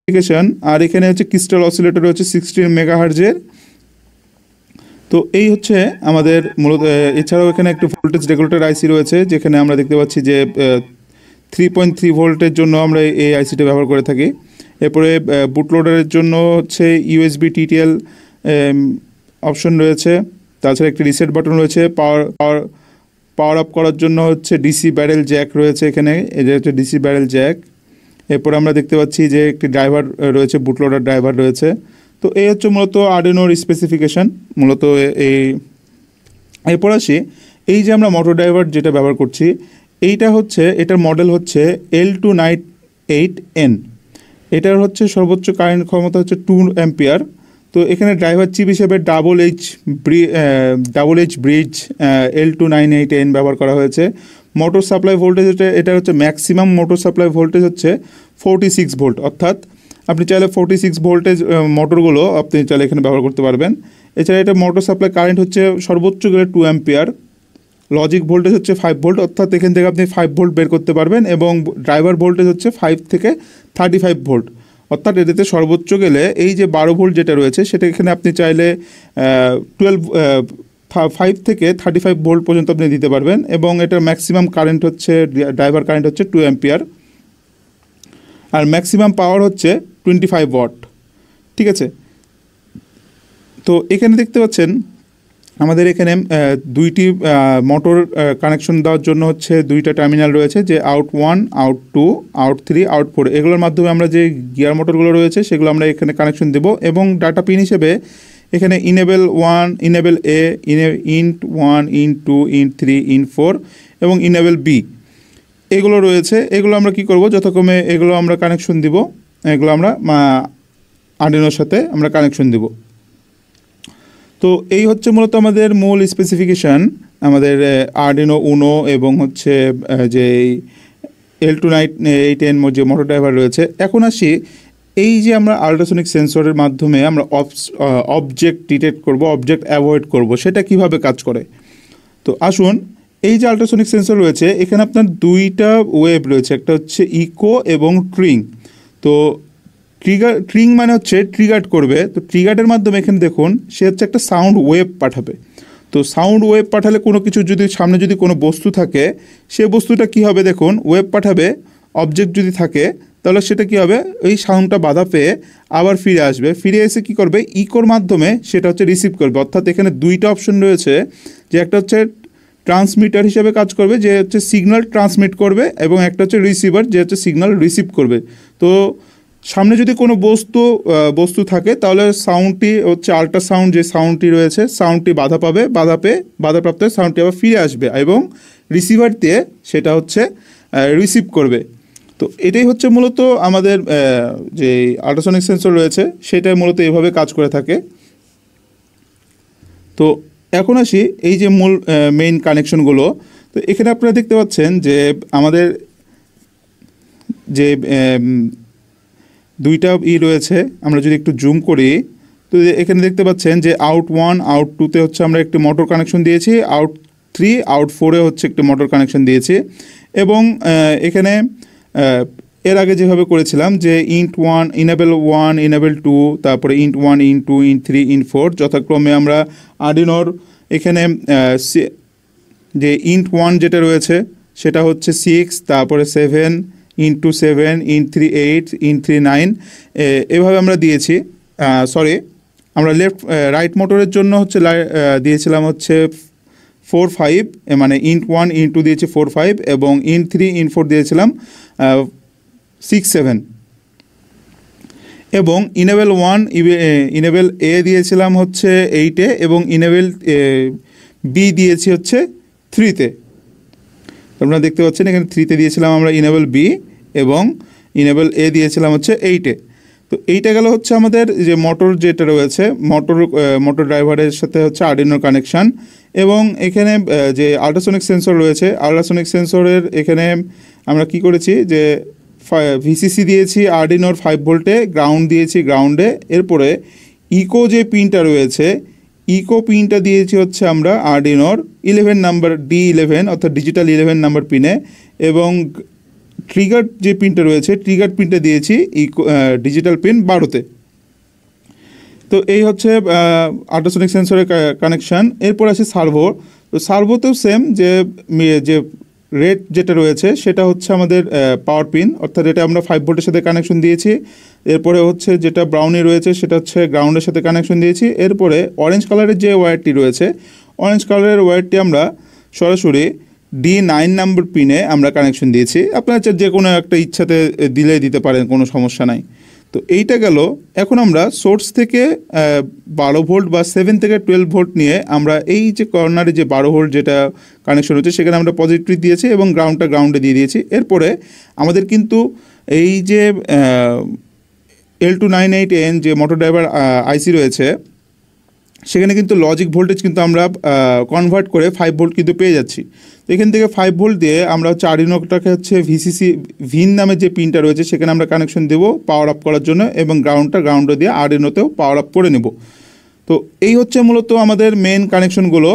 Specification. আর এখানে হচ্ছে crystal oscillator হচ্ছে 16 মেগাহার্জের। তো এই হচ্ছে আমাদের মূলত। এছাড়াও এখানে একটি ভোল্টেজ রেগুলেটর আইসি রয়েছে, যেখানে আমরা দেখতে পাচ্ছি যে 3.3 ভোল্টের জন্য আমরা এই আইসিটা ব্যবহার করে থাকি। এরপরে বুটলোডারের জন্য হচ্ছে ইউএসবি টিটিএল অপশন রয়েছে। তাছাড়া একটি রিসেট বাটন রয়েছে। পাওয়ার আপ করার জন্য হচ্ছে ডিসি ব্যারেল জ্যাক রয়েছে এখানে, এটা হচ্ছে ডিসি ব্যারেল জ্যাক। এরপর আমরা দেখতে পাচ্ছি যে একটি ড্রাইভার রয়েছে, বুটলোডার ড্রাইভার রয়েছে। তো এই হচ্ছে মূলত আরডিনোর স্পেসিফিকেশান মূলত এই। এরপর আসি, এই যে আমরা মোটর ড্রাইভার যেটা ব্যবহার করছি, এইটা হচ্ছে, এটার মডেল হচ্ছে L298N। এটার হচ্ছে সর্বোচ্চ কারেন্ট ক্ষমতা হচ্ছে 2 অ্যাম্পিয়ার। তো এখানে ড্রাইভার চিপ হিসেবে ডাবল এইচ ব্রিজ L298N ব্যবহার করা হয়েছে। মোটর সাপ্লাই ভোল্টেজ এটা হচ্ছে ম্যাক্সিমাম মোটর সাপ্লাই ভোল্টেজ হচ্ছে 46 ভোল্ট, অর্থাৎ আপনি চাইলে 46 ভোল্টেজ মোটরগুলো আপনি চাইলে এখানে ব্যবহার করতে পারবেন। এছাড়া এটা মোটর সাপ্লাই কারেন্ট হচ্ছে সর্বোচ্চ গেলে 2 অ্যাম্পিয়ার। লজিক ভোল্টেজ হচ্ছে 5 ভোল্ট, অর্থাৎ এখান থেকে আপনি 5 ভোল্ট বের করতে পারবেন। এবং ড্রাইভার ভোল্টেজ হচ্ছে 5 থেকে 35 ভোল্ট, অর্থাৎ এটাতে সর্বোচ্চ গেলে এই যে 12 ভোল্ট যেটা রয়েছে সেটা এখানে আপনি চাইলে 5 থেকে 35 ভোল্ট পর্যন্ত আপনি দিতে পারবেন। এবং এটার ম্যাক্সিমাম কারেন্ট হচ্ছে, ড্রাইভার কারেন্ট হচ্ছে 2 অ্যাম্পিয়ার। আর ম্যাক্সিমাম পাওয়ার হচ্ছে 25 ওয়াট। ঠিক আছে, তো এখানে দেখতে পাচ্ছেন আমাদের এখানে দুইটি মোটর কানেকশন দেওয়ার জন্য হচ্ছে দুইটা টার্মিনাল রয়েছে, যে আউট 1, আউট 2, আউট 3, আউট 4। এগুলোর মাধ্যমে আমরা যে গিয়ার মোটরগুলো রয়েছে সেগুলো আমরা এখানে কানেকশন দেব। এবং ডাটা পিন হিসেবে এখানে ইনেবল 1, ইনেবল এ, ইন্ট 1, ইন্ট 2, ইন্ট 3, ইন্ট 4 এবং ইনেবল বি এগুলো রয়েছে। এগুলো আমরা কি করব, যথাক্রমে এগুলো আমরা কানেকশন দিব। এগুলো আমরা আরডিনোর সাথে আমরা কানেকশন দিব। তো এই হচ্ছে মূলত আমাদের মূল স্পেসিফিকেশান আমাদের আরডিনো উনো এবং হচ্ছে যে L298N যে মোটর ড্রাইভার রয়েছে। এখন আসি, এই যে আমরা আল্ট্রাসনিক সেন্সরের মাধ্যমে আমরা অবজেক্ট ডিটেক্ট করব, অবজেক্ট অ্যাভয়েড করব, সেটা কিভাবে কাজ করে। তো আসুন, এই যে আল্ট্রাসনিক সেন্সর রয়েছে এখানে আপনার দুইটা ওয়েভ রয়েছে, একটা হচ্ছে ইকো এবং ট্রিং। তো ট্রিং মানে হচ্ছে ট্রিগার্ড করবে। তো ট্রিগার্ডের মাধ্যমে এখানে দেখুন সে হচ্ছে একটা সাউন্ড ওয়েভ পাঠাবে। তো সাউন্ড ওয়েভ পাঠালে কোনো কিছু যদি সামনে যদি কোনো বস্তু থাকে, সে বস্তুটা কি হবে, দেখুন ওয়েভ পাঠাবে। অবজেক্ট যদি থাকে তাহলে সেটা কি হবে, এই সাউন্ডটা বাধা পেয়ে আবার ফিরে আসবে। ফিরে এসে কি করবে, ইকোর মাধ্যমে সেটা হচ্ছে রিসিভ করবে। অর্থাৎ এখানে দুইটা অপশন রয়েছে, যে একটা হচ্ছে ট্রান্সমিটার হিসেবে কাজ করবে, যে হচ্ছে সিগন্যাল ট্রান্সমিট করবে, এবং একটা হচ্ছে রিসিভার, যে হচ্ছে সিগন্যাল রিসিভ করবে। তো সামনে যদি কোনো বস্তু থাকে তাহলে সাউন্ডটি হচ্ছে আল্ট্রাসাউন্ড, যে সাউন্ডটি রয়েছে সাউন্ডটি বাধা পাবে, বাধাপ্রাপ্ত সাউন্ডটি আবার ফিরে আসবে এবং রিসিভার দিয়ে সেটা হচ্ছে রিসিভ করবে। তো এটাই হচ্ছে মূলত আমাদের যে আল্ট্রাসনিক সেন্সর রয়েছে সেটা মূলত এভাবে কাজ করে থাকে। তো এখন আসি এই যে মূল মেইন কানেকশনগুলো। তো এখানে আপনারা দেখতে পাচ্ছেন যে আমাদের যে দুইটা রয়েছে, আমরা যদি একটু জুম করি তো এখানে দেখতে পাচ্ছেন যে আউট 1, আউট 2-তে হচ্ছে আমরা একটি মোটর কানেকশন দিয়েছি, আউট 3, আউট 4-এ হচ্ছে একটি মোটর কানেকশন দিয়েছি। এবং এখানে এর আগে যেভাবে করেছিলাম যে ইন্ট 1, ইনেবল 1, ইনেবল 2, তারপরে ইন্ট 1, ইন্ট 2, ইন্ট 3, ইন্ট 4 যথাক্রমে আমরা আরডিনোর এখানে যে ইন্ট 1 যেটা রয়েছে সেটা হচ্ছে 6, তারপরে 7, ইন্টু 7, ইন্ট 3 8, ইন্ট 3 9 এভাবে আমরা দিয়েছি। আমরা রাইট মোটরের জন্য হচ্ছে দিয়েছিলাম হচ্ছে 4 5, মানে ইন্ট 1, ইন্ট 2 দিয়েছি 4 5, এবং ইন্ট 3, ইন্ট 4 দিয়েছিলাম 6 7, এবং ইনেবল 1, ইনেবল এ দিয়েছিলাম হচ্ছে 8-এ, এবং ইনেবল বি দিয়েছি হচ্ছে 3-তে। আপনারা দেখতে পাচ্ছেন এখানে 3-তে দিয়েছিলাম আমরা ইনেবল বি, এবং ইনেবল এ দিয়েছিলাম হচ্ছে 8-এ। তো এইটা গেল হচ্ছে আমাদের যে মোটর যেটা রয়েছে, মোটর ড্রাইভারের সাথে হচ্ছে আরডিনোর কানেকশান। এবং এখানে যে আল্ট্রাসনিক সেন্সর রয়েছে, আল্ট্রাসনিক সেন্সরের এখানে আমরা কি করেছি, যে ভিসিসি দিয়েছি আরডিনোর 5 ভোল্টে, গ্রাউন্ড দিয়েছি গ্রাউন্ডে। এরপরে ইকো যে পিনটা রয়েছে, ইকো পিনটা দিয়েছি হচ্ছে আমরা আরডিনোর 11 নাম্বার D11, অর্থাৎ ডিজিটাল 11 নাম্বার পিনে, এবং ট্রিগার যে পিনটা রয়েছে ট্রিগার পিনটা দিয়েছি ডিজিটাল পিন 12-তে। তো এই হচ্ছে আল্ট্রাসনিক সেন্সরের কানেকশান। এরপর আছে সার্ভো। তো সার্ভোতেও সেম যে রেড যেটা রয়েছে সেটা হচ্ছে আমাদের পাওয়ার পিন, অর্থাৎ এটা আমরা 5 ভোল্টের সাথে কানেকশন দিয়েছি। এরপরে হচ্ছে যেটা ব্রাউনি রয়েছে সেটা হচ্ছে গ্রাউন্ডের সাথে কানেকশন দিয়েছি। এরপরে অরেঞ্জ কালারের যে ওয়্যারটি রয়েছে অরেঞ্জ কালারের ওয়্যারটি আমরা সরাসরি D9 নম্বর পিনে আমরা কানেকশন দিয়েছি। আপনারা যে কোনো একটা ইচ্ছাতে দিলেই দিতে পারেন, কোনো সমস্যা নাই। তো এইটা গেল। এখন আমরা সোর্স থেকে 12 ভোল্ট বা 7 থেকে 12 ভোল্ট নিয়ে আমরা এই যে কর্নারে যে 12 ভোল্ট যেটা কানেকশন হচ্ছে সেখানে আমরা পজিটিভ দিয়েছি এবং গ্রাউন্ডটা গ্রাউন্ডে দিয়ে দিয়েছি। এরপরে আমাদের কিন্তু এই যে L298N যে মোটর ড্রাইভার আইসি রয়েছে সেখানে কিন্তু লজিক ভোল্টেজ কিন্তু আমরা কনভার্ট করে 5 ভোল্ট কিন্তু পেয়ে যাচ্ছি। তো এখান থেকে 5 ভোল্ট দিয়ে আমরা হচ্ছে আরডিনোটাকে হচ্ছে ভিসিসি ভিন নামে যে পিনটা রয়েছে সেখানে আমরা কানেকশন দেবো পাওয়ার আপ করার জন্য, এবং গ্রাউন্ডে দিয়ে আরডিনোতেও পাওয়ার আপ করে নেব। তো এই হচ্ছে মূলত আমাদের মেন কানেকশনগুলো।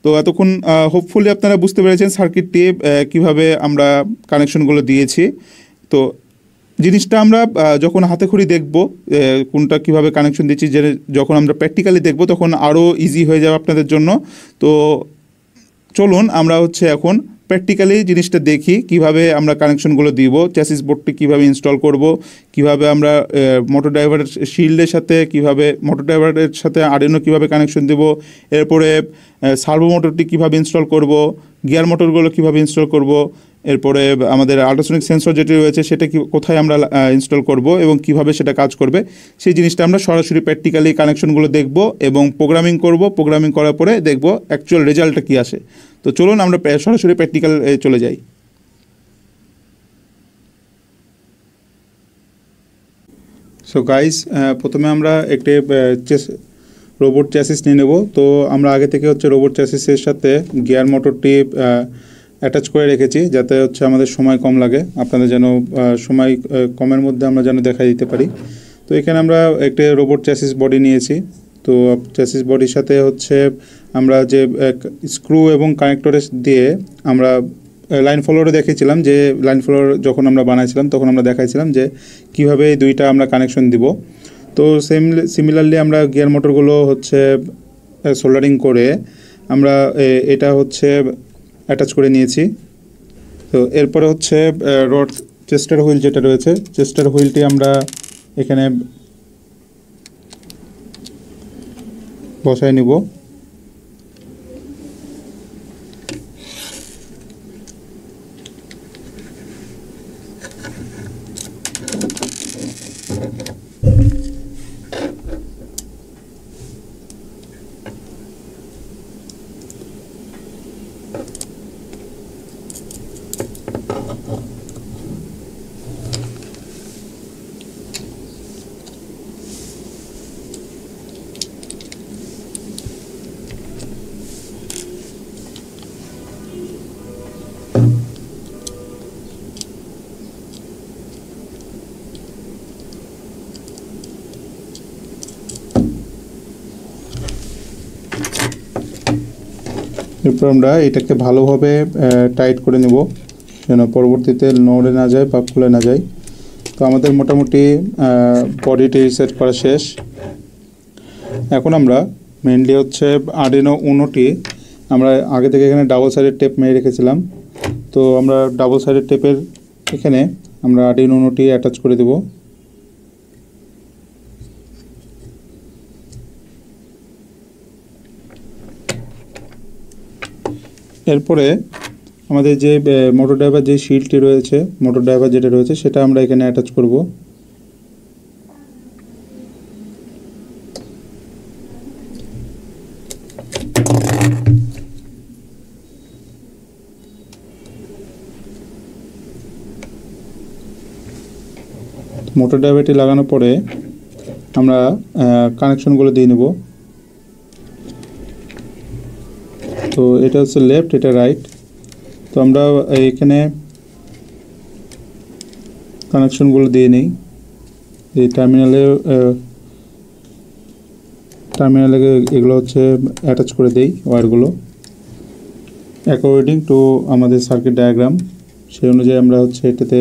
তো এতক্ষণ হোপফুলি আপনারা বুঝতে পেরেছেন সার্কিটটি কীভাবে আমরা কানেকশনগুলো দিয়েছি। তো জিনিসটা আমরা যখন হাতে খড়ি দেখব কোনটা কিভাবে কানেকশন দিচ্ছি, যে যখন আমরা প্র্যাকটিক্যালি দেখব তখন আরও ইজি হয়ে যাবে আপনাদের জন্য। তো চলুন আমরা হচ্ছে এখন প্র্যাকটিক্যালি জিনিসটা দেখি কিভাবে আমরা কানেকশনগুলো দিব, চ্যাসিস বোর্ডটি কীভাবে ইনস্টল করব, কিভাবে আমরা মোটর ড্রাইভারের শিল্ডের সাথে কিভাবে মোটর ড্রাইভারের সাথে আরডিনো কীভাবে কানেকশন দেব, এরপরে সার্ভো মোটরটি কীভাবে ইনস্টল করব, গিয়ার মোটরগুলো কীভাবে ইনস্টল করব, এরপরে আমাদের আল্ট্রাসনিক সেন্সর যেটি রয়েছে সেটা কোথায় আমরা ইনস্টল করব এবং কিভাবে সেটা কাজ করবে, সেই জিনিসটা আমরা সরাসরি প্র্যাকটিক্যালি কানেকশনগুলো দেখব এবং প্রোগ্রামিং করব। প্রোগ্রামিং করার পরে দেখব অ্যাকচুয়াল রেজাল্টটা কী আসে। তো চলুন আমরা সরাসরি প্র্যাকটিক্যাল চলে যাই। সো গাইস, প্রথমে আমরা একটি রোবট চ্যাসিস নিয়ে নেব। তো আমরা আগে থেকে হচ্ছে রোবট চ্যাসিসের সাথে গিয়ার মোটরটি অ্যাটাচ করে রেখেছি যাতে হচ্ছে আমাদের সময় কম লাগে, আপনাদের যেন সময় কমের মধ্যে আমরা যেন দেখাই দিতে পারি। তো এখানে আমরা একটা রোবট চ্যাসিস বডি নিয়েছি। তো চ্যাসিস বডির সাথে হচ্ছে আমরা যে স্ক্রু এবং কানেক্টরের দিয়ে আমরা লাইন ফলোয়ারে দেখিয়েছিলাম, যে লাইন ফলোয়ার যখন আমরা বানাইছিলাম তখন আমরা দেখাইছিলাম যে কীভাবে এই দুইটা আমরা কানেকশন দিব। তো সিমিলারলি আমরা গিয়ার মোটরগুলো হচ্ছে সোল্ডারিং করে আমরা এটা হচ্ছে অ্যাটাচ করে নিয়েছি। তো এরপরে হচ্ছে রড চেস্টার হুইল যেটা রয়েছে চেস্টার হুইলটি আমরা এখানে বসায় নিব। এরপর আমরা এটাকে ভালোভাবে টাইট করে নেব যেন পরবর্তীতে নড়ে না যায় বা খুলে না যায়। তো আমাদের মোটামুটি বডিটি রিসেট করা শেষ। এখন আমরা মেনলি হচ্ছে আরডিনো উনোটি আমরা আগে থেকে এখানে ডাবল সাইডের টেপ মেরে রেখেছিলাম। তো আমরা ডাবল সাইডের টেপের এখানে আমরা আরডিনো উনোটি অ্যাটাচ করে দেব। এরপরে আমাদের যে মোটর ড্রাইভার যে শিল্ডটি রয়েছে মোটর ড্রাইভার যেটা রয়েছে সেটা আমরা এখানে অ্যাটাচ করব। মোটর ড্রাইভারটি লাগানোর পরে আমরা কানেকশনগুলো দিয়ে নেব। তো এটা হচ্ছে লেফট, এটা রাইট। তো আমরা এখানে কানেকশনগুলো দিয়ে নিই। এই টার্মিনালে এগুলো হচ্ছে অ্যাটাচ করে দেই ওয়্যারগুলো অ্যাকর্ডিং টু আমাদের সার্কিট ডায়াগ্রাম। সেই অনুযায়ী আমরা হচ্ছে এটাতে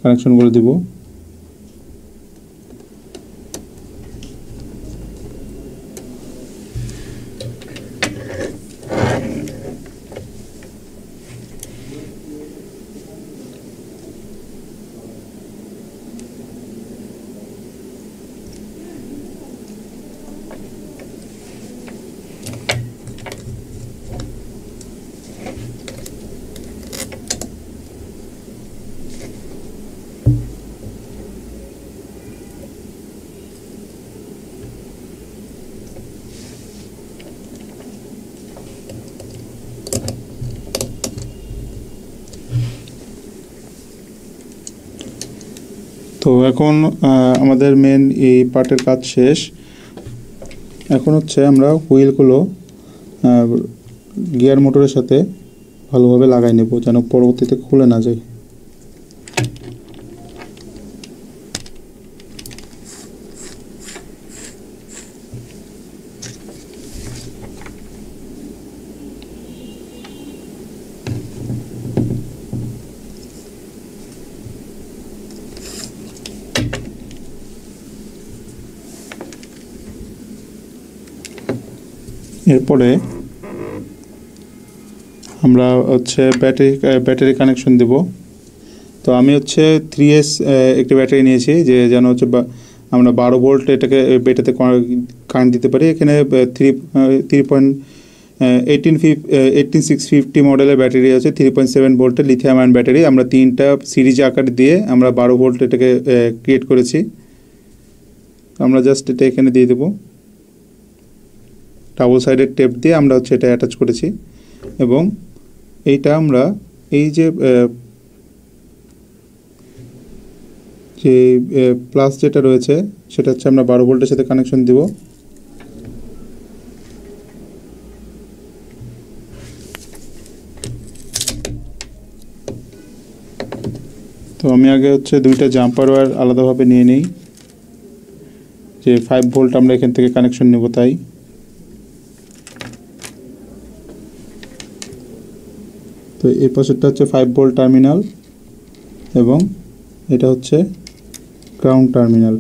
কানেকশন করে দিব। তো এখন আমাদের মেন এই পার্টের কাজ শেষ। এখন হচ্ছে আমরা হুইলগুলো গিয়ার মোটরের সাথে ভালোভাবে লাগাই নেব যেন পরবর্তীতে খুলে না যায়। এরপরে আমরা হচ্ছে ব্যাটারি কানেকশন দেব। তো আমি হচ্ছে 3S একটি ব্যাটারি নিয়েছি যে যেন হচ্ছে আমরা 12 ভোল্ট এটাতে কারেন্ট দিতে পারি। এখানে 18650 মডেলের ব্যাটারি আছে, 3.7 ভোল্টের লিথিয়াম আয়ন ব্যাটারি। আমরা 3টা সিরিজ আকার দিয়ে আমরা 12 ভোল্ট এটাকে ক্রিয়েট করেছি। আমরা জাস্ট এটা এখানে দিয়ে দেবো, ডাবল সাইডের টেপ দিয়ে আমরা হচ্ছে এটা অ্যাটাচ করেছি। এবং এইটা আমরা এই যে প্লাস যেটা রয়েছে সেটা হচ্ছে আমরা 12 ভোল্টের সাথে কানেকশন দিব। তো আমি আগে হচ্ছে 2টা জাম্পার ওয়্যার আলাদাভাবে নিয়ে নিই, যে 5 ভোল্ট আমরা এখান থেকে কানেকশন নেব তাই। তো এই পাশেরটা হচ্ছে 5 ভোল্ট টার্মিনাল এবং এটা হচ্ছে গ্রাউন্ড টার্মিনাল।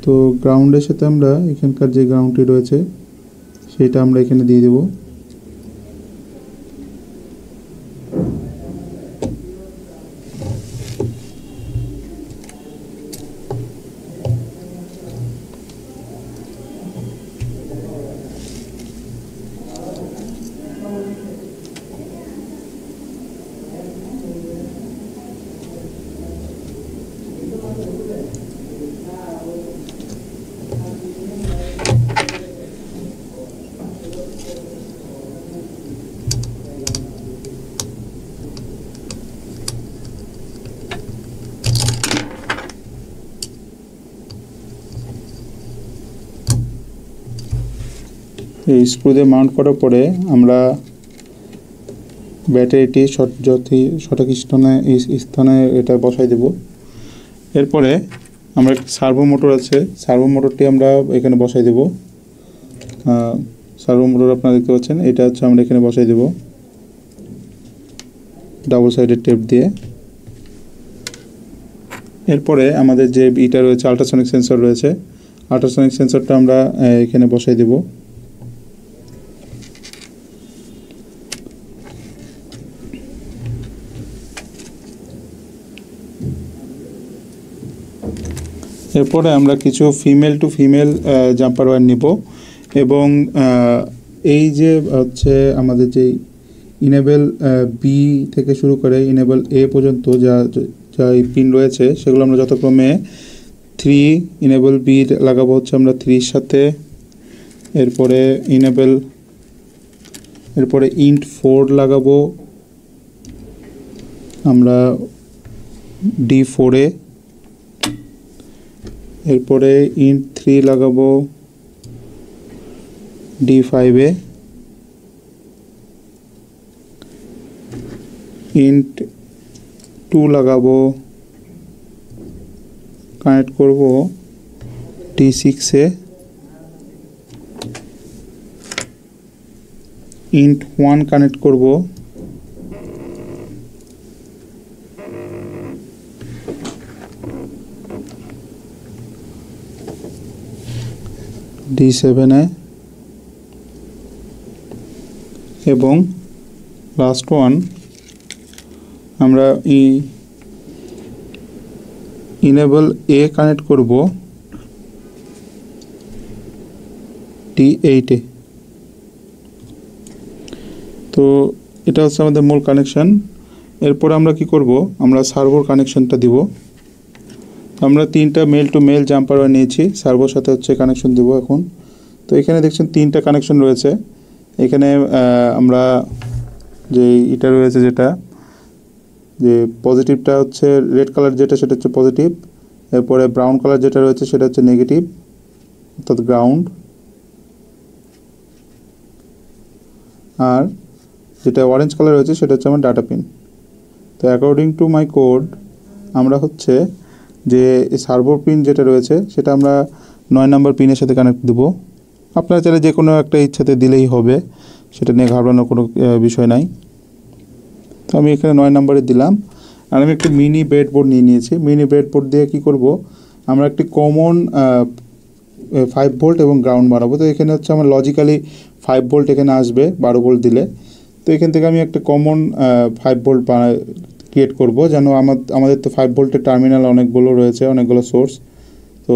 তো গ্রাউন্ডের সাথে আমরা এখানকার যে গ্রাউন্ডটি রয়েছে সেটা আমরা এখানে দিয়ে দেব। এই স্ক্রু দিয়ে মাউন্ট করার পরে আমরা ব্যাটারিটি সঠিক স্থানে এটা বসাই দেব। এরপরে আমরা সার্ভো মোটর আছে, সার্ভো মোটরটি আমরা এখানে বসাই দেব। সার্ভো মোটর আপনারা দেখতে পাচ্ছেন, এটা হচ্ছে আমরা এখানে বসাই দেব ডাবল সাইডের টেপ দিয়ে। এরপরে আমাদের যে ইটা রয়েছে আল্ট্রাসনিক সেন্সর রয়েছে, আল্ট্রাসনিক সেন্সরটা আমরা এখানে বসাই দেব। এরপরে আমরা কিছু female to female jumper wire নিব এবং এই যে হচ্ছে আমাদের যে ইনেবল বি থেকে শুরু করে ইনেবল এ পর্যন্ত যা পিন রয়েছে সেগুলো আমরা যথাক্রমে 3 ইনেবল বি লাগাবো হচ্ছে আমরা 3 সাথে, এরপরে ইন্ট 4 লাগাবো আমরা D4-এ, এরপরে ইন্ট 3 লাগাবো D5-এ, ইন্ট 2 লাগাবো, কানেক্ট করব D6-এ, int1 কানেক্ট করব, D7-এ, এবং লাস্ট ওয়ান আমরা enable a কানেক্ট করব D8-এ। তো এটা হচ্ছে আমাদের মূল কানেকশন। এরপর আমরা কি করব, আমরা সার্ভার কানেকশনটা দিব। আমরা 3টা মেল টু মেল জাম্পার নিয়েছি, সার্ভার সাথে হচ্ছে কানেকশন দেব এখন। তো এখানে দেখছেন 3টা কানেকশন রয়েছে। এখানে আমরা যে এটা রয়েছে, যেটা যে পজিটিভটা হচ্ছে রেড কালার, যেটা সেটা হচ্ছে পজিটিভ। এরপরে ব্রাউন কালার যেটা রয়েছে সেটা হচ্ছে নেগেটিভ, অর্থাৎ গ্রাউন্ড। আর যেটা অরেঞ্জ কালার রয়েছে সেটা হচ্ছে আমার ডাটা পিন। তো অ্যাকর্ডিং টু মাই কোড আমরা হচ্ছে যে সার্ভার পিন যেটা রয়েছে সেটা আমরা 9 নম্বর পিনের সাথে কানেক্ট দেবো। আপনারা চাইলে যে কোনো একটা ইচ্ছাতে দিলেই হবে, সেটা নিয়ে ঘাবড়ানোর কোনো বিষয় নাই। তো আমি এখানে 9 নম্বরে দিলাম। আর আমি একটি মিনি ব্রেডবোর্ড নিয়ে নিয়েছি। মিনি ব্রেডবোর্ড দিয়ে কি করব, আমরা একটি কমন 5 ভোল্ট এবং গ্রাউন্ড বানাবো। তো এখানে হচ্ছে আমার লজিক্যালি 5 ভোল্ট এখানে আসবে 12 ভোল্ট দিলে। তো এখান থেকে আমি একটা কমন 5 ভোল্ট ক্রিয়েট করব, যেন আমাদের তো 5 ভোল্টের টার্মিনাল অনেকগুলো রয়েছে, অনেকগুলো সোর্স। তো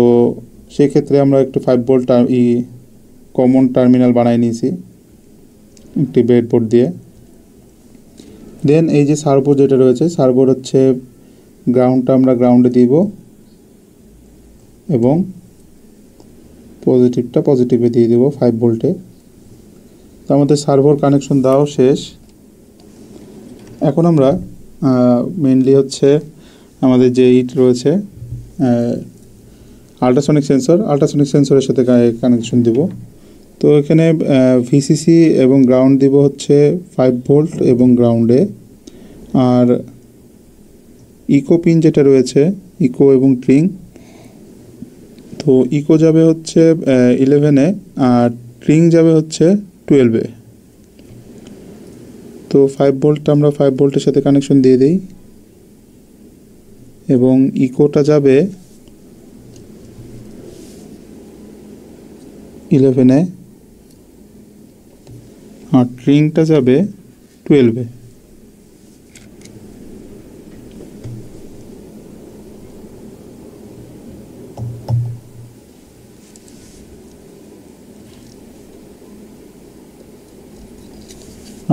সেক্ষেত্রে আমরা একটু 5 ভোল্ট কমন টার্মিনাল বানাই নিয়েছি একটি ব্রেডবোর্ড দিয়ে। দেন এই যে সার্ভো যেটা রয়েছে, সার্ভোর হচ্ছে গ্রাউন্ডটা আমরা গ্রাউন্ডে দিব এবং পজিটিভটা পজিটিভে দিয়ে দেব 5 ভোল্টে। তো আমাদের সার্ভার কানেকশন দেওয়াও শেষ। এখন আমরা মেইনলি হচ্ছে আমাদের যে ইট রয়েছে আল্ট্রাসনিক সেন্সরের সাথে কানেকশন দিব। তো এখানে ভিসিসি এবং গ্রাউন্ড দিব হচ্ছে 5 ভোল্ট এবং গ্রাউন্ডে। আর ইকো পিন যেটা রয়েছে, ইকো এবং ট্রিং, তো ইকো যাবে হচ্ছে 11-এ আর ট্রিং যাবে হচ্ছে 12-এ। তো 5 ভোল্ট আমরা 5 ভোল্টের সাথে কানেকশন দিয়ে দিই এবং ইকোটা যাবে 11-এ আর ট্রিংটা যাবে 12-এ।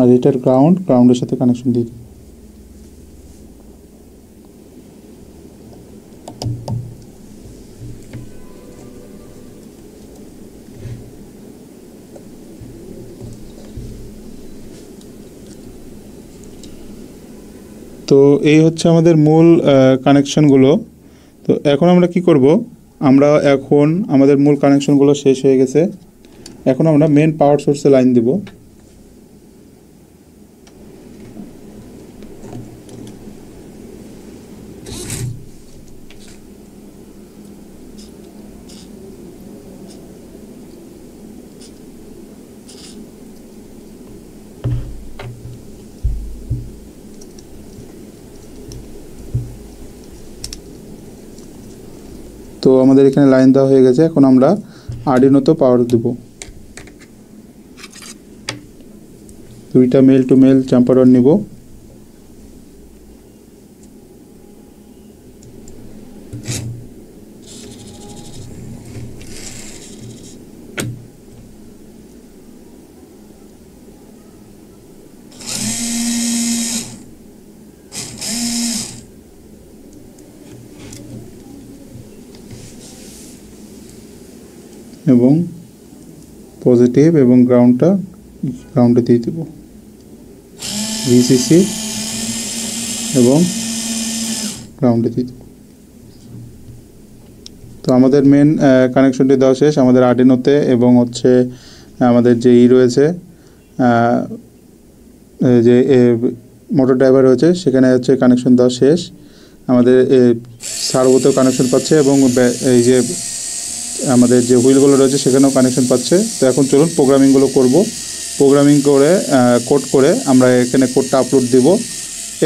আর এটার গ্রাউন্ডের সাথে কানেকশন দিই। তো এই হচ্ছে আমাদের মূল কানেকশনগুলো। তো এখন আমরা কি করব, এখন আমাদের মূল কানেকশনগুলো শেষ হয়ে গেছে। এখন আমরা মেন পাওয়ার সোর্সে লাইন দিব। তো আমাদের এখানে লাইন দেওয়া হয়ে গেছে। এখন আমরা আরডিনোতে পাওয়ার দেব। 2টা মেল টু মেল জাম্পার নিব। এবং পজিটিভ এবং গ্রাউন্ডে দিয়ে দেব ভিসিসি এবং গ্রাউন্ডে দিয়ে দেব। তো আমাদের মেন কানেকশনটি দেওয়া শেষ আমাদের আরডিনোতে, এবং হচ্ছে আমাদের যে রয়েছে যে মোটর ড্রাইভার রয়েছে সেখানে হচ্ছে কানেকশন দেওয়া শেষ। আমাদের সার্ভোতেও কানেকশন পাচ্ছে এবং এই যে আমাদের যে হুইলগুলো রয়েছে সেখানেও কানেকশন পাচ্ছে। তো এখন চলুন প্রোগ্রামিংগুলো করব। প্রোগ্রামিং করে কোড করে আমরা এখানে কোডটা আপলোড দেব।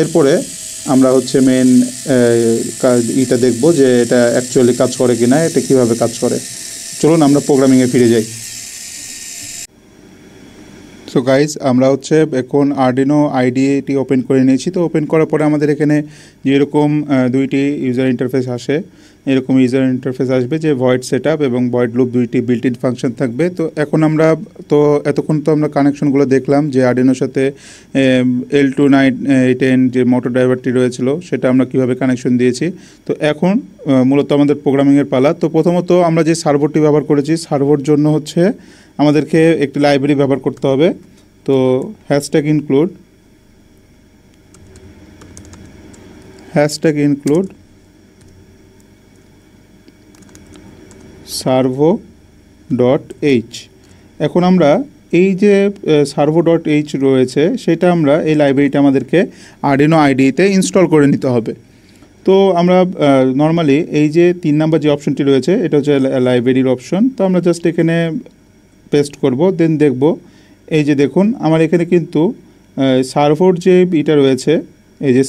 এরপরে আমরা হচ্ছে মেন এটা দেখব যে এটা অ্যাকচুয়ালি কাজ করে কিনা, এটা কিভাবে কাজ করে। চলুন আমরা প্রোগ্রামিংয়ে ফিরে যাই। সো গাইজ, আমরা হচ্ছে এখন আরডিনো আইডিটি ওপেন করে নিয়েছি। তো ওপেন করার পরে আমাদের এখানে যেরকম দুইটি ইউজার ইন্টারফেস আসে, এরকম ইউজার ইন্টারফেস আসবে যে ভয়েড সেটআপ এবং ভয়েড লুপ, দুইটি বিল্ট ইন ফাংশন থাকবে। তো এখন আমরা এতক্ষণ তো আমরা কানেকশনগুলো দেখলাম যে আরডিনোর সাথে L298N যে মোটর ড্রাইভারটি রয়েছিল সেটা আমরা কিভাবে কানেকশন দিয়েছি। তো এখন মূলত আমাদের প্রোগ্রামিংয়ের পালা। তো প্রথমত আমরা যে সার্ভারটি ব্যবহার করেছি, সার্ভার জন্য হচ্ছে আমাদেরকে একটি লাইব্রেরি ব্যবহার করতে হবে। তো হ্যাশট্যাগ ইনক্লুড servo.h। এখন আমরা এই যে servo.h রয়েছে সেটা আমরা এই লাইব্রেরিটা আমাদেরকে আরডিনো আইডিতে ইনস্টল করে নিতে হবে। তো আমরা নর্মালি এই যে 3 নাম্বার যে অপশনটি রয়েছে এটা হচ্ছে লাইব্রেরির অপশন। তো আমরা জাস্ট এখানে পেস্ট করব, দেন দেখব এই যে দেখুন আমার এখানে কিন্তু সার্ভোর যে এটা রয়েছে, এই যে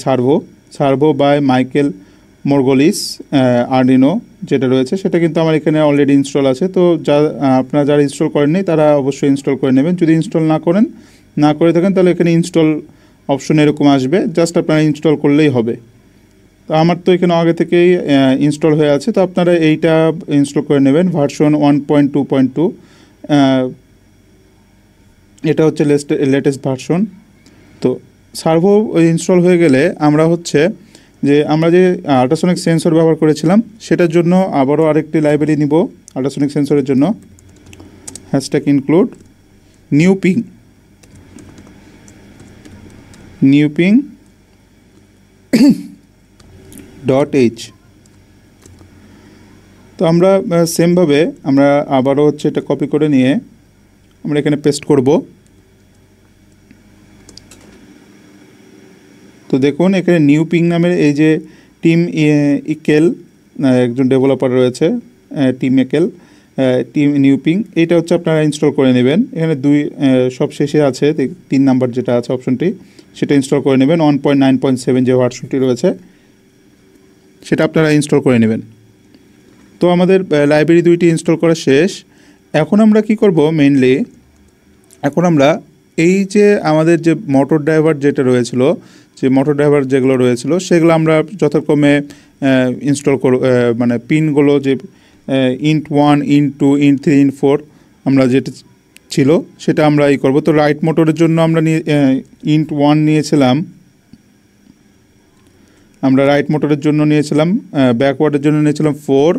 সার্ভো বাই মাইকেল মোরগোলিস আরডিনো যেটা রয়েছে সেটা কিন্তু আমার এখানে অলরেডি ইনস্টল আছে। তো আপনারা যারা ইনস্টল করেননি তারা অবশ্যই ইনস্টল করে নেবেন। যদি ইনস্টল না করে থাকেন তাহলে এখানে ইনস্টল অপশন এরকম আসবে, জাস্ট আপনারা ইনস্টল করলেই হবে। তো আমার তো এখানে আগে থেকেই ইনস্টল হয়ে আছে, তো আপনারা এইটা ইনস্টল করে নেবেন ভার্সন 1.2.2। এটা হচ্ছে লেটেস্ট ভার্সন। তো সার্ভো ইনস্টল হয়ে গেলে আমরা হচ্ছে আমরা যে আল্ট্রাসনিক সেন্সর ব্যবহার করেছিলাম সেটার জন্য আবারও আরেকটি লাইব্রেরি নিব আল্ট্রাসনিক সেন্সরের জন্য। Hashtag include newping.h। তো আমরা সেমভাবে আমরা আবারও হচ্ছে এটা কপি করে নিয়ে আমরা এখানে পেস্ট করব। তো দেখুন এখানে নিউপিং নামের এই যে টিম ইকেল একজন ডেভেলপার রয়েছে, টিম নিউপিং, এটা হচ্ছে আপনারা ইনস্টল করে নেবেন। এখানে সব শেষে আছে 3 নাম্বার যেটা আছে অপশনটি, সেটা ইনস্টল করে নেবেন। 1.9.7 যে ভার্সনটি রয়েছে সেটা আপনারা ইনস্টল করে নেবেন। তো আমাদের লাইব্রেরি দুইটি ইনস্টল করা শেষ। এখন আমরা কি করব মেইনলি, এখন আমরা এই যে আমাদের যে মোটর ড্রাইভার যেগুলো রয়েছিল সেগুলো আমরা যথাক্রমে ইনস্টল মানে পিনগুলো যে int1 int2 int3 int4 আমরা যেটা ছিল সেটা আমরা করব। তো রাইট মোটরের জন্য আমরা int1 নিয়েছিলাম, ব্যাকওয়ার্ডের জন্য নিয়েছিলাম 4,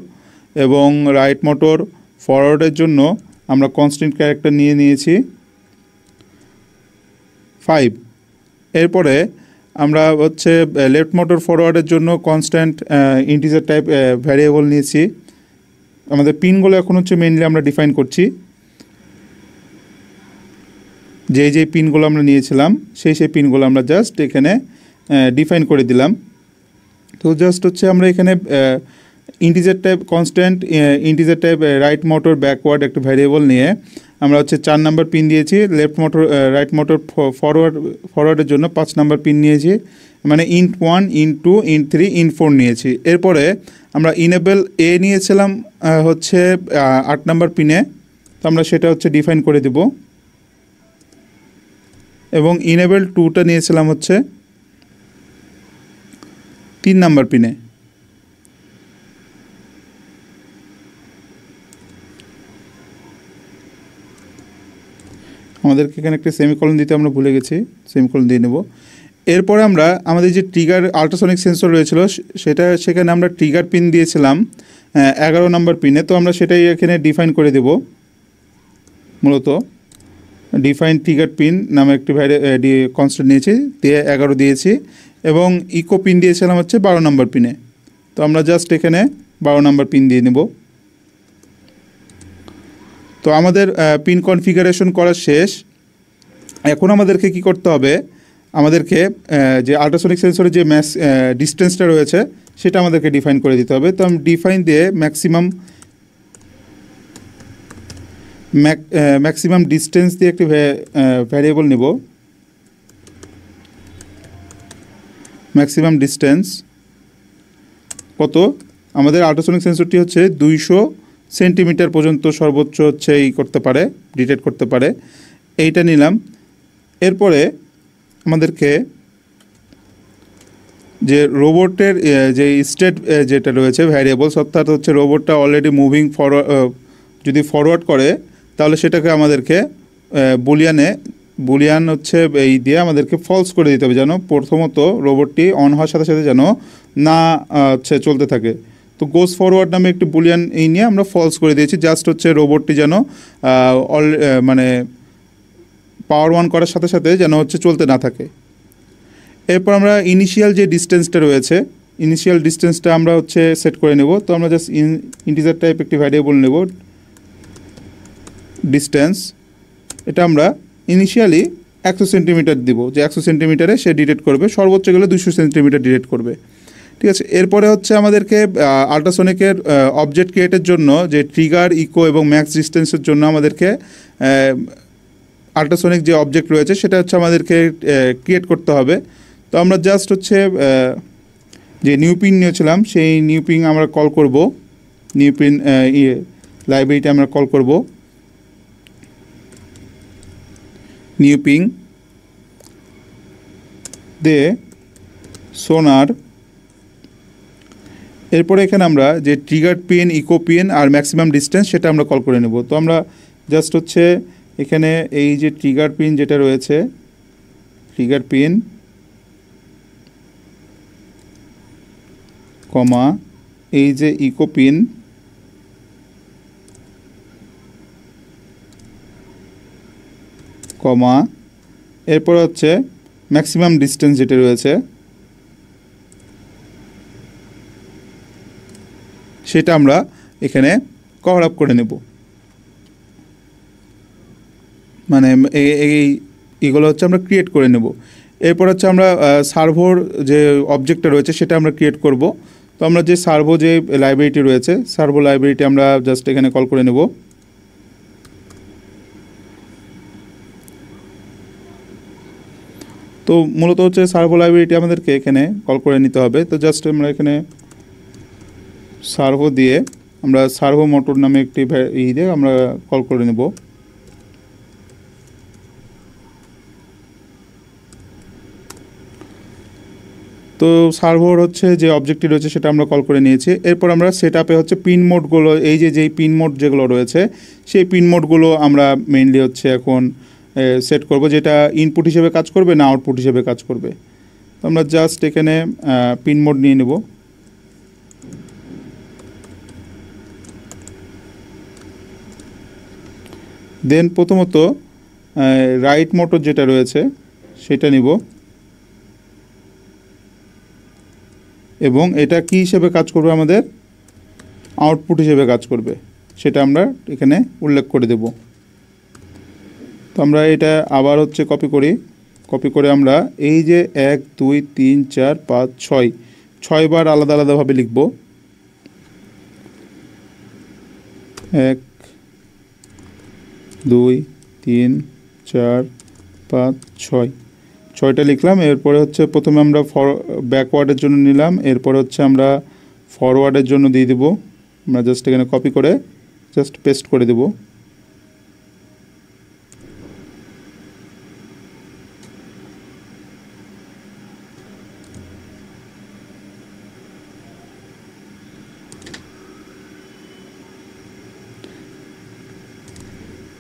এবং রাইট মোটর ফরওয়ার্ডের জন্য আমরা কনস্ট্যান্ট ক্যারেক্টার নিয়েছি 5। এরপরে আমরা হচ্ছে লেফট মোটর ফরওয়ার্ডের জন্য কনস্ট্যান্ট ইন্টিজার টাইপ ভ্যারিয়েবল নিয়েছি। আমাদের পিনগুলো এখন হচ্ছে মেইনলি আমরা ডিফাইন করছি, যে পিনগুলো আমরা নিয়েছিলাম সেই পিনগুলো আমরা জাস্ট এখানে ডিফাইন করে দিলাম। তো জাস্ট হচ্ছে আমরা এখানে integer type constant integer type right motor backward একটা ভ্যারিয়েবল নিয়ে আমরা হচ্ছে 4 নাম্বার পিন দিয়েছি। রাইট মোটর ফরওয়ার্ডের জন্য 5 নাম্বার পিন নিয়েছি, মানে int1 int2 int3 int4 নিয়েছি। এরপরে আমরা ইনেবল এ নিয়েছিলাম হচ্ছে 8 নাম্বার পিনে, তো আমরা সেটা হচ্ছে ডিফাইন করে দেব, এবং ইনেবল 2টা নিয়েছিলাম হচ্ছে 3 নাম্বার পিনে। আমাদেরকে এখানে একটা সেমিকলন দিতে আমরা ভুলে গেছি, সেমিকলন দিয়ে নেব। এরপরে আমরা আমাদের যে ট্রিগার আল্ট্রাসনিক সেন্সর রয়েছিল সেখানে আমরা ট্রিগার পিন দিয়েছিলাম 11 নাম্বার পিনে। তো আমরা সেটাই এখানে ডিফাইন করে দেব। মূলত ডিফাইন ট্রিগার পিন নামে একটি কনস্ট্যান্ট নিয়েছি, দিয়ে 11 দিয়েছি, এবং ইকো পিন দিয়েছিলাম হচ্ছে 12 নাম্বার পিনে। তো আমরা জাস্ট এখানে 12 নাম্বার পিন দিয়ে নেব। তো আমাদের পিন কনফিগারেশন করা শেষ। এখন আমাদেরকে কি করতে হবে, আমাদেরকে যে আল্ট্রাসনিক সেন্সরের যে ডিস্টেন্সটা রয়েছে সেটা আমাদেরকে ডিফাইন করে দিতে হবে। তো আমি ডিফাইন দিয়ে ম্যাক্সিমাম ডিস্টেন্স দিয়ে একটি ভ্যারিয়েবল নেব। ম্যাক্সিমাম ডিস্টেন্স কত, আমাদের আল্ট্রাসনিক সেন্সরটি হচ্ছে 200 সেন্টিমিটার পর্যন্ত সর্বোচ্চ হচ্ছে করতে পারে, ডিটেক্ট করতে পারে, এইটা নিলাম। এরপরে আমাদেরকে যে রোবটের যে স্টেট যেটা রয়েছে ভ্যারিয়েবলস, অর্থাৎ হচ্ছে রোবটটা অলরেডি মুভিং যদি ফরওয়ার্ড করে তাহলে সেটাকে আমাদেরকে বুলিয়ান হচ্ছে এই দিয়ে আমাদেরকে ফলস করে দিতে হবে, যেন প্রথমত রোবটটি অন হওয়ার সাথে সাথে যেন না হচ্ছে চলতে থাকে। তো গোস ফরওয়ার্ড নামে একটি বুলিয়ান এই নিয়ে আমরা ফলস করে দিয়েছি, জাস্ট হচ্ছে রোবটটি যেন মানে পাওয়ার অন করার সাথে সাথে যেন হচ্ছে চলতে না থাকে। এরপর আমরা ইনিশিয়াল যে ডিস্টেন্সটা রয়েছে, ইনিশিয়াল ডিস্টেন্সটা আমরা হচ্ছে সেট করে নেব। তো আমরা জাস্ট ইন্টিজার টাইপ একটি ভ্যারিয়েবল নেব, ডিস্টেন্স, এটা আমরা ইনিশিয়ালি 100 সেন্টিমিটার দিব, যে 100 সেন্টিমিটারে সে ডিটেক্ট করবে, সর্বোচ্চ গেলে 200 সেন্টিমিটার ডিটেক্ট করবে। ঠিক আছে, এরপরে হচ্ছে আমাদেরকে আল্ট্রাসনিকের অবজেক্ট ক্রিয়েটের জন্য যে ট্রিগার, ইকো এবং ম্যাক্স ডিস্টেন্সের জন্য আমাদেরকে আল্ট্রাসনিক যে অবজেক্ট রয়েছে সেটা হচ্ছে আমাদেরকে ক্রিয়েট করতে হবে। তো আমরা জাস্ট হচ্ছে যে নিউ পিন নিয়েছিলাম সেই নিউ পিন আমরা কল করব, নিউ পিন লাইব্রেরিটা আমরা কল করব, নিউ পিং দে সোনার। এরপরে এখানে আমরা যে ট্রিগার পিন, ইকো পিন আর ম্যাক্সিমাম ডিস্টেন্স সেটা আমরা কল করে নেব। তো আমরা জাস্ট হচ্ছে এখানে এই যে ট্রিগার পিন যেটা রয়েছে, ট্রিগার পিন কমা এই যে ইকো পিন কমা এরপর হচ্ছে ম্যাক্সিমাম ডিস্টেন্স যেটা রয়েছে সেটা আমরা এখানে কভার আপ করে নেব। মানে এইগুলো হচ্ছে আমরা ক্রিয়েট করে নেব। এরপর হচ্ছে আমরা সার্ভোর যে অবজেক্টটা রয়েছে সেটা আমরা ক্রিয়েট করব। তো আমরা যে সার্ভো যে লাইব্রেরিটি রয়েছে, সার্ভো লাইব্রেরিটি আমরা জাস্ট এখানে কল করে নেব। তো মূলত হচ্ছে সার্ভো লাইব্রেরিটি আমাদেরকে এখানে কল করে নিতে হবে। তো জাস্ট আমরা এখানে সার্ভো দিয়ে আমরা সার্ভো মোটর নামে একটি দিয়ে আমরা কল করে নেব। তো সার্ভোর হচ্ছে যে অবজেক্টটি রয়েছে সেটা আমরা কল করে নিয়েছি। এরপর আমরা সেট আপে হচ্ছে পিন মোডগুলো, এই যেই পিন মোড যেগুলো রয়েছে সেই পিন মোডগুলো আমরা মেইনলি হচ্ছে এখন সেট করব, যেটা ইনপুট হিসেবে কাজ করবে না আউটপুট হিসেবে কাজ করবে। তো আমরা জাস্ট এখানে পিন মোড নিয়ে নেব। দেন প্রথমত রাইট মোটর যেটা রয়েছে সেটা নিব, এবং এটা কি হিসেবে কাজ করবে, আমাদের আউটপুট হিসেবে কাজ করবে, সেটা আমরা এখানে উল্লেখ করে দেব। তো আমরা এটা আবার হচ্ছে কপি করে আমরা এই যে 1 2 3 4 5 6 বার আলাদা আলাদাভাবে লিখব। 1 2 3 4 5 6টা লিখলাম। এরপরে হচ্ছে প্রথমে আমরা ব্যাকওয়ার্ডের জন্য নিলাম, এরপরে হচ্ছে আমরা ফরওয়ার্ডের জন্য দিয়ে দেব। আমরা জাস্ট এখানে কপি করে জাস্ট পেস্ট করে দেব।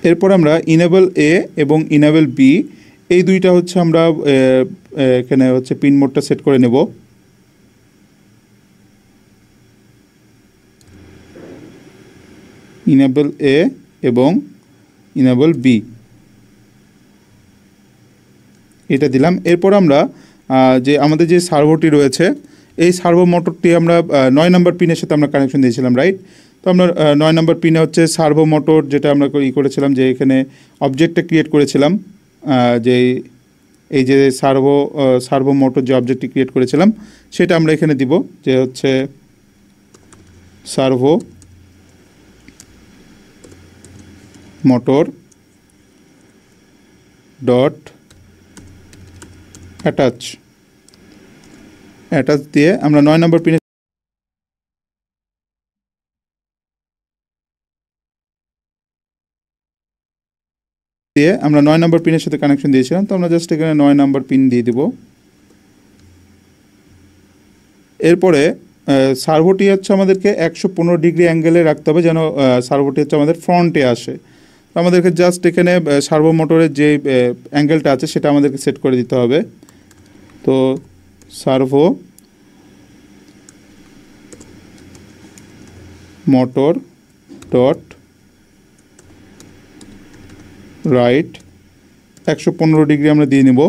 এরপর আমরা ইনেবল এ এবং ইনেবল বি এই দুইটা হচ্ছে আমরা এখানে হচ্ছে পিন মোডটা সেট করে নেব। ইনেবল এ এবং ইনেবল বি এটা দিলাম। এরপর আমরা যে আমাদের যে সার্ভোটি রয়েছে এই সার্ভো মোটরটি আমরা 9 নম্বর পিনের সাথে আমরা কানেকশন দিয়েছিলাম, রাইট? তো আমরা 9 নম্বর পিনে হচ্ছে সার্ভো মোটর যেটা আমরা করেছিলাম, যে এখানে অবজেক্টটা ক্রিয়েট করেছিলাম, যে এই যে সার্ভো মোটর যে অবজেক্টটি ক্রিয়েট করেছিলাম সেটা আমরা এখানে দিব, যে হচ্ছে সার্ভো মোটর ডট অ্যাটাচ দিয়ে আমরা 9 নম্বর পিনে আমরা 9 নম্বর পিনের সাথে কানেকশন দিয়েছিলাম। তো আমরা জাস্ট এখানে 9 নম্বর পিন দিয়ে দিব। এরপরে সার্ভোটি হচ্ছে আমাদেরকে 115 ডিগ্রি অ্যাঙ্গেলে রাখতে হবে, যেন সার্ভোটি হচ্ছে আমাদের ফ্রন্টে আসে। তো আমাদেরকে জাস্ট এখানে সার্ভো মোটরের যে অ্যাঙ্গেলটা আছে সেটা আমাদেরকে সেট করে দিতে হবে। তো servo motor dot right 115 degree আমরা দিয়ে নিব,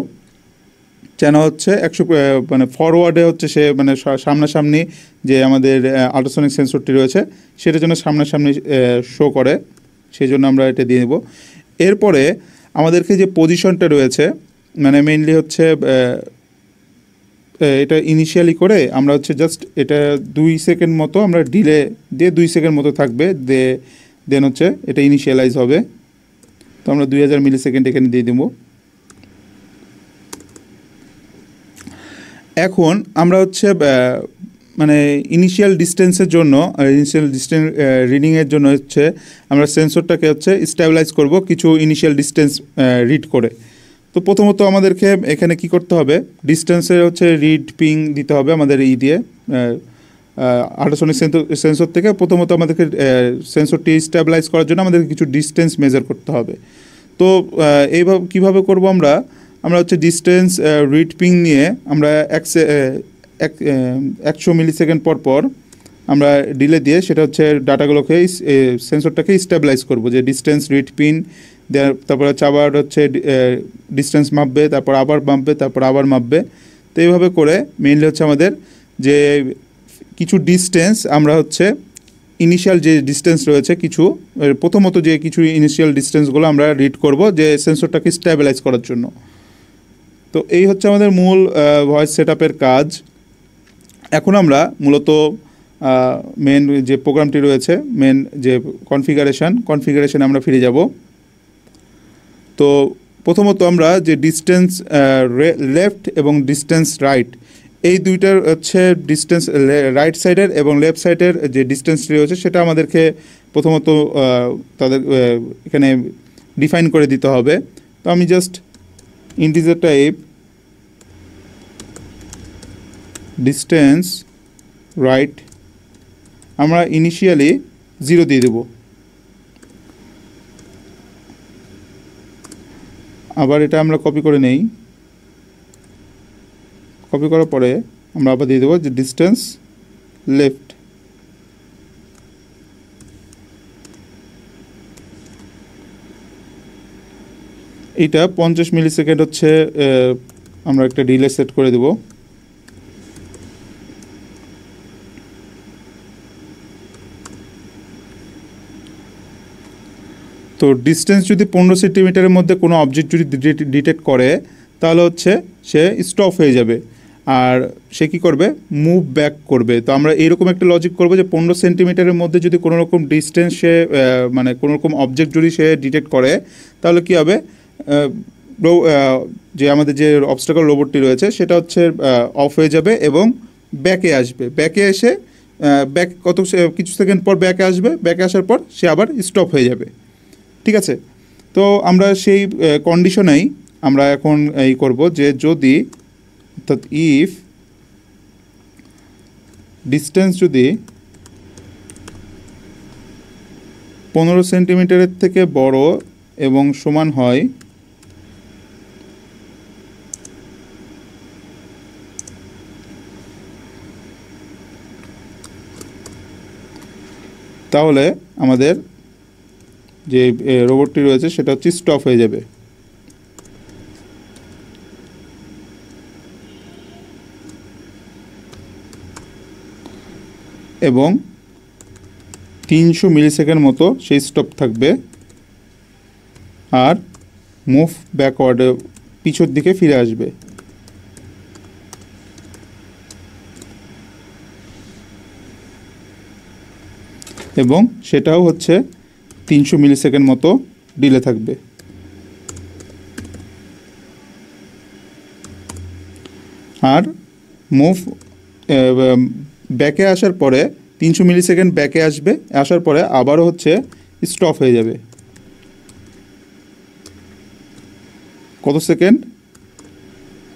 যেন হচ্ছে 100 মানে ফরওয়ার্ডে হচ্ছে সে মানে সামনাসামনি যে আমাদের আল্ট্রাসনিক সেন্সরটি রয়েছে সেটার জন্য সামনাসামনি শো করে, সেই জন্য আমরা এটা দিয়ে নেব। এরপরে আমাদেরকে যে পজিশনটা রয়েছে মানে মেইনলি হচ্ছে এটা ইনিশিয়ালি করে আমরা হচ্ছে জাস্ট এটা 2 সেকেন্ড মতো আমরা ডিলে দিয়ে 2 সেকেন্ড মতো থাকবে, দেন হচ্ছে এটা ইনিশিয়ালাইজ হবে। তো আমরা 2000 মিলি সেকেন্ড এখানে দিয়ে দেবো। এখন আমরা হচ্ছে মানে ইনিশিয়াল ডিস্টেন্সের জন্য ইনিশিয়াল ডিস্টেন্স রিডিংয়ের জন্য হচ্ছে আমরা সেন্সরটাকে হচ্ছে স্টেবিলাইজ করব কিছু ইনিশিয়াল ডিস্টেন্স রিড করে। তো প্রথমত আমাদেরকে এখানে কি করতে হবে, ডিস্টেন্সের হচ্ছে রিড পিং দিতে হবে আমাদের দিয়ে আল্ট্রাসনিক সেন্সর থেকে। প্রথমত আমাদেরকে সেন্সরটি স্টেবিলাইজ করার জন্য আমাদেরকে কিছু ডিস্টেন্স মেজার করতে হবে। তো এইভাবে কীভাবে করব আমরা হচ্ছে ডিস্টেন্স রিড পিং নিয়ে আমরা 100 মিলি সেকেন্ড পর আমরা ডিলে দিয়ে সেটা হচ্ছে ডাটাগুলোকে সেন্সরটাকে স্টেবিলাইজ করব, যে ডিস্টেন্স রিড পিন তারপর হচ্ছে আবার হচ্ছে ডিস্টেন্স মাপবে, তারপর আবার মাপবে, তারপর আবার মাপবে। তো এইভাবে করে মেইনলি হচ্ছে আমাদের যে কিছু ডিস্টেন্স আমরা হচ্ছে ইনিশিয়াল যে ডিস্টেন্স রয়েছে কিছু প্রথমত যে কিছু ইনিশিয়াল ডিস্টেন্সগুলো আমরা রিড করব যে সেন্সরটাকে স্টেবিলাইজ করার জন্য। তো এই হচ্ছে আমাদের মূল ভয়েস সেটআপের কাজ। এখন আমরা মূলত মেন যে প্রোগ্রামটি রয়েছে মেন যে কনফিগারেশন আমরা ফিরে যাব। তো প্রথমত আমরা যে ডিস্টেন্স লেফট এবং ডিস্টেন্স রাইট এই দুইটার হচ্ছে ডিস্টেন্স রাইট সাইডের এবং লেফট সাইডের যে ডিস্টেন্সটি রয়েছে সেটা আমাদেরকে প্রথমত তাদের এখানে ডিফাইন করে দিতে হবে। তো আমি just integer type distance right আমরা ইনিশিয়ালি 0 দিয়ে দেব, আবার এটা আমরা কপি করে নেই। কপি করার পরে আমরা আবার দিয়ে দেবো যে ডিস্টেন্স লেফট এইটা 50 মিলি সেকেন্ড হচ্ছে আমরা একটা ডিলে সেট করে দেব। তো ডিস্টেন্স যদি 15 সেন্টিমিটারের মধ্যে কোনো অবজেক্ট যদি ডিটেক্ট করে তাহলে হচ্ছে সে স্টপ হয়ে যাবে, আর সে কী করবে, মুভ ব্যাক করবে। তো আমরা এইরকম একটা লজিক করবো যে 15 সেন্টিমিটারের মধ্যে যদি কোনো রকম ডিস্টেন্স সে মানে কোনো রকম অবজেক্ট যদি সে ডিটেক্ট করে তাহলে কী হবে, যে আমাদের যে অবস্টাকল রোবটটি রয়েছে সেটা হচ্ছে অফ হয়ে যাবে এবং ব্যাকে আসবে। ব্যাকে এসে কিছু সেকেন্ড পর ব্যাকে আসবে, ব্যাকে আসার পর সে আবার স্টপ হয়ে যাবে। ঠিক আছে, তো আমরা সেই কন্ডিশনেই আমরা এখন এই করব যে যদি অর্থাৎ ইফ ডিস্টেন্স যদি 15 সেন্টিমিটারের থেকে বড় এবং সমান হয় তাহলে আমাদের যে রোবটটি রয়েছে সেটা হচ্ছে স্টপ হয়ে যাবে। এবং 300 মিলি সেকেন্ড মতো সেই স্টপ থাকবে আর মুভ ব্যাকওয়ার্ডে পিছর দিকে ফিরে আসবে। এবং সেটাও হচ্ছে 300 মিলি সেকেন্ড মতো ডিলে থাকবে। আর মুভ ব্যাকে আসার পরে 300 মিলি সেকেন্ড ব্যাকে আসবে, আসার পরে আবারও হচ্ছে স্টপ হয়ে যাবে। কত সেকেন্ড?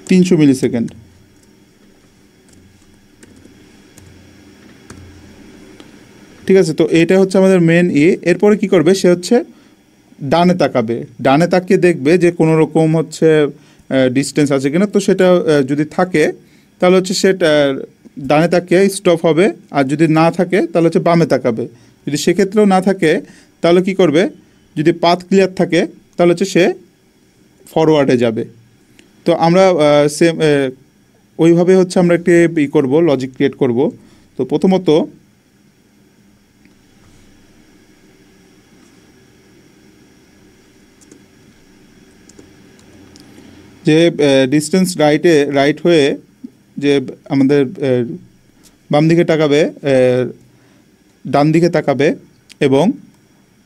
300 মিলি সেকেন্ড। ঠিক আছে, তো এটা হচ্ছে আমাদের মেন এরপরে কি করবে, সে হচ্ছে ডানে তাকাবে, ডানে তাকিয়ে দেখবে যে কোনো রকম হচ্ছে ডিস্টেন্স আছে কিনা। তো সেটা যদি থাকে তাহলে হচ্ছে সে ডানে তাকিয়ে স্টপ হবে, আর যদি না থাকে তাহলে হচ্ছে বামে তাকাবে। যদি সেক্ষেত্রেও না থাকে তাহলে কি করবে, যদি পাথ ক্লিয়ার থাকে তাহলে হচ্ছে সে ফরওয়ার্ডে যাবে। তো আমরা সেম ওইভাবে হচ্ছে আমরা একটি করব, লজিক ক্রিয়েট করব। তো প্রথমত যে ডিস্টেন্স রাইট হয়ে যে আমাদের বাম দিকে তাকাবে, ডান দিকে তাকাবে, এবং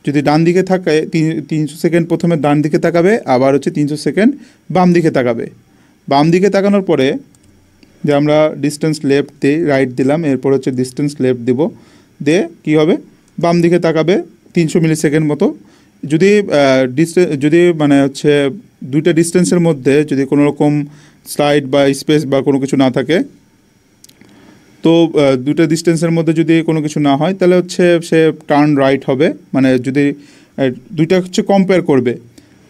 যদি ডান দিকে থাকে 300 সেকেন্ড প্রথমে ডান দিকে তাকাবে, আবার হচ্ছে 300 সেকেন্ড বাম দিকে তাকাবে। বাম দিকে তাকানোর পরে যে আমরা ডিস্টেন্স লেফট দিই, রাইট দিলাম, এরপর হচ্ছে ডিস্টেন্স লেফট দিব, দিয়ে কী হবে, বাম দিকে তাকাবে 300 মিলি সেকেন্ড মতো। যদি মানে হচ্ছে দুইটা ডিস্টেন্সের মধ্যে যদি কোনো রকম স্লাইড বা স্পেস বা কোনো কিছু না থাকে, তো দুটো ডিস্টেন্সের মধ্যে যদি কোনো কিছু না হয় তাহলে হচ্ছে সে টার্ন রাইট হবে। মানে যদি দুইটা হচ্ছে কম্পেয়ার করবে,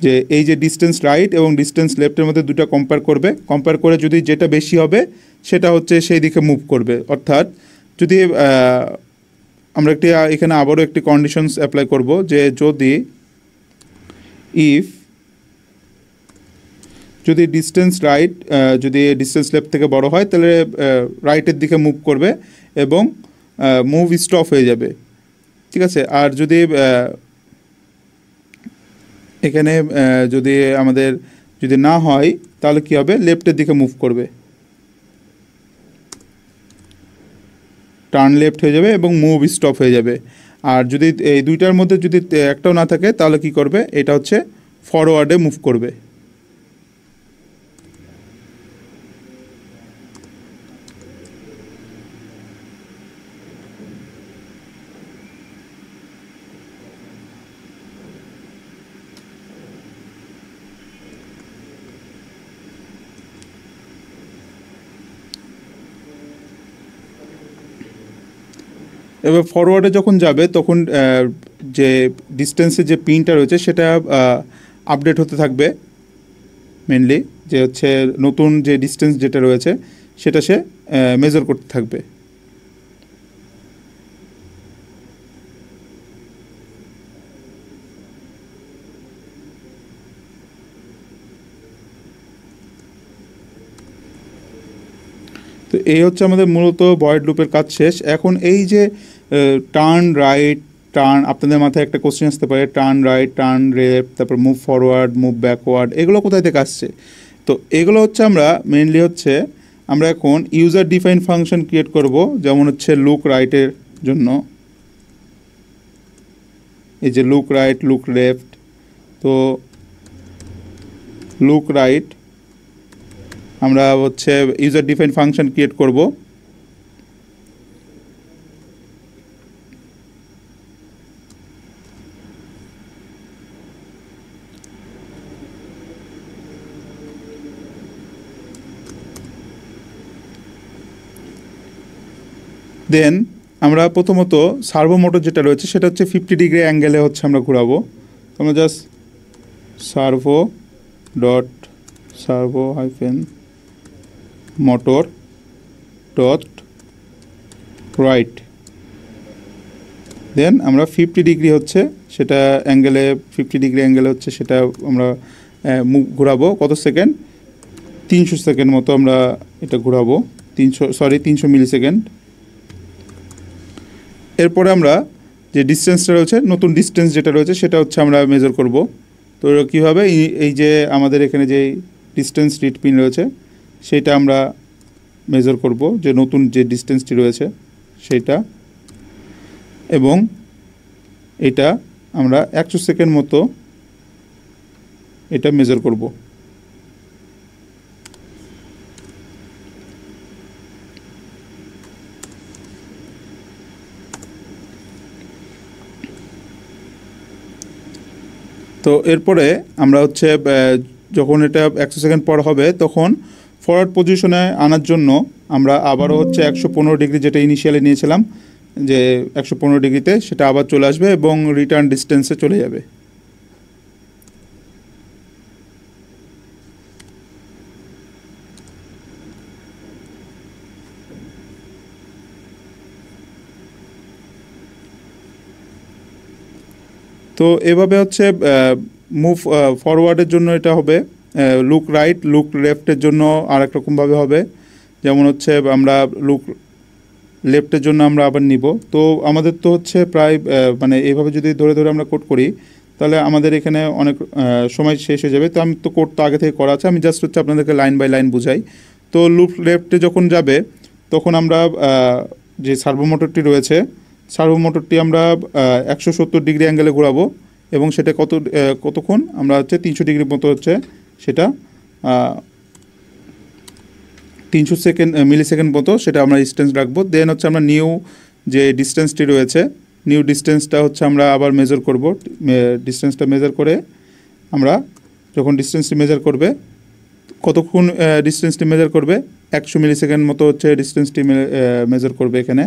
যে এই যে ডিস্টেন্স রাইট এবং ডিস্টেন্স লেফটের মধ্যে দুটো কম্পেয়ার করবে, কম্পেয়ার করে যদি যেটা বেশি হবে সেটা হচ্ছে সেই দিকে মুভ করবে। অর্থাৎ যদি আমরা একটি এখানে আবারও একটি কন্ডিশনস অ্যাপ্লাই করব, যে যদি ডিস্টেন্স রাইট যদি ডিস্টেন্স লেফট থেকে বড় হয় তাহলে রাইটের দিকে মুভ করবে এবং মুভ স্টপ হয়ে যাবে। ঠিক আছে, আর যদি এখানে যদি আমাদের যদি না হয় তাহলে কি হবে, লেফটের দিকে মুভ করবে, টার্ন লেফট হয়ে যাবে এবং মুভ স্টপ হয়ে যাবে। আর যদি এই দুইটার মধ্যে যদি একটাও না থাকে তাহলে কি করবে, এটা হচ্ছে ফরওয়ার্ডে মুভ করবে। এবার ফরওয়ার্ডে যখন যাবে তখন যে ডিস্টেন্সে যে পিনটা রয়েছে সেটা আপডেট হতে থাকবে মেনলি, যে হচ্ছে নতুন যে ডিস্টেন্স যেটা রয়েছে সেটা সে মেজার করতে থাকবে। তো এই হচ্ছে আমাদের মূলত ভয়েড লুপের কাজ শেষ। এখন এই যে টার্ন রাইট, টার্ন, আপনাদের মাথায় একটা কোশ্চেন আসতে পারে, টার্ন রাইট, টার্ন লেফট, তারপর মুভ ফরওয়ার্ড, মুভ ব্যাকওয়ার্ড, এগুলো কোথায় থেকে আসছে? তো এগুলো হচ্ছে আমরা মেনলি হচ্ছে আমরা এখন ইউজার ডিফাইন ফাংশন ক্রিয়েট করব, যেমন হচ্ছে লুক রাইটের জন্য এই যে লুক রাইট, লুক লেফট। তো লুক রাইট আমরা হচ্ছে ইউজার ডিফাইন ফাংশন ক্রিয়েট করব। দেন আমরা প্রথমত সার্ভো মোটর যেটা রয়েছে সেটা হচ্ছে 50 ডিগ্রি অ্যাঙ্গেলে হচ্ছে আমরা ঘোরাবো। আমরা just servo hyphen motor dot right, then আমরা 50 ডিগ্রি হচ্ছে সেটা অ্যাঙ্গেলে, 50 ডিগ্রি অ্যাঙ্গেলে হচ্ছে সেটা আমরা ঘোরাবো। কত সেকেন্ড? 300 সেকেন্ড মতো আমরা এটা ঘোরাবো, 300 মিলি সেকেন্ড। এরপরে আমরা যে ডিস্টেন্সটা রয়েছে, নতুন ডিস্টেন্স যেটা রয়েছে সেটা হচ্ছে আমরা মেজার করব। তো কীভাবে, এই যে আমাদের এখানে যে ডিস্টেন্স রিড পিন রয়েছে সেটা আমরা মেজার করব, যে নতুন যে ডিস্টেন্সটি রয়েছে সেইটা, এবং এটা আমরা 100 সেকেন্ড মতো এটা মেজার করব। তো এরপরে আমরা হচ্ছে যখন এটা 100 সেকেন্ড পর হবে তখন ফরওয়ার্ড পজিশনে আনার জন্য আমরা আবারও হচ্ছে 115 ডিগ্রি যেটা ইনিশিয়ালি নিয়েছিলাম যে 115 ডিগ্রিতে, সেটা আবার চলে আসবে এবং রিটার্ন ডিস্টেন্সে চলে যাবে। তো এভাবে হচ্ছে মুভ ফরওয়ার্ডের জন্য এটা হবে, লুক রাইট লুক লেফটের জন্য আর এক রকমভাবে হবে। যেমন হচ্ছে আমরা লুক লেফটের জন্য আমরা আবার নিব। তো আমাদের তো হচ্ছে প্রায় মানে এইভাবে যদি ধরে ধরে আমরা কোড করি তাহলে আমাদের এখানে অনেক সময় শেষ হয়ে যাবে। তো আমি তো কোড তো আগে থেকে করা আছে, আমি জাস্ট হচ্ছে আপনাদেরকে লাইন বাই লাইন বুঝাই। তো লুক লেফটে যখন যাবে তখন আমরা যে সার্ভো মোটরটি রয়েছে, সার্ভো মোটরটি আমরা 170 ডিগ্রি অ্যাঙ্গেলে ঘোরাবো এবং সেটা কতক্ষণ আমরা হচ্ছে 300 ডিগ্রি মতো হচ্ছে সেটা 300 সেকেন্ড মিলি সেকেন্ড মতো সেটা আমরা ডিস্টেন্স রাখবো। দেন হচ্ছে আমরা নিউ যে ডিস্টেন্সটি রয়েছে, নিউ ডিস্টেন্সটা হচ্ছে আমরা আবার মেজার করব। ডিস্টেন্সটা মেজার করে আমরা যখন ডিস্টেন্সটি মেজার করবে, কতক্ষণ ডিস্টেন্সটি মেজার করবে, 100 মিলি সেকেন্ড মতো হচ্ছে ডিস্টেন্সটি মেজার করবে এখানে।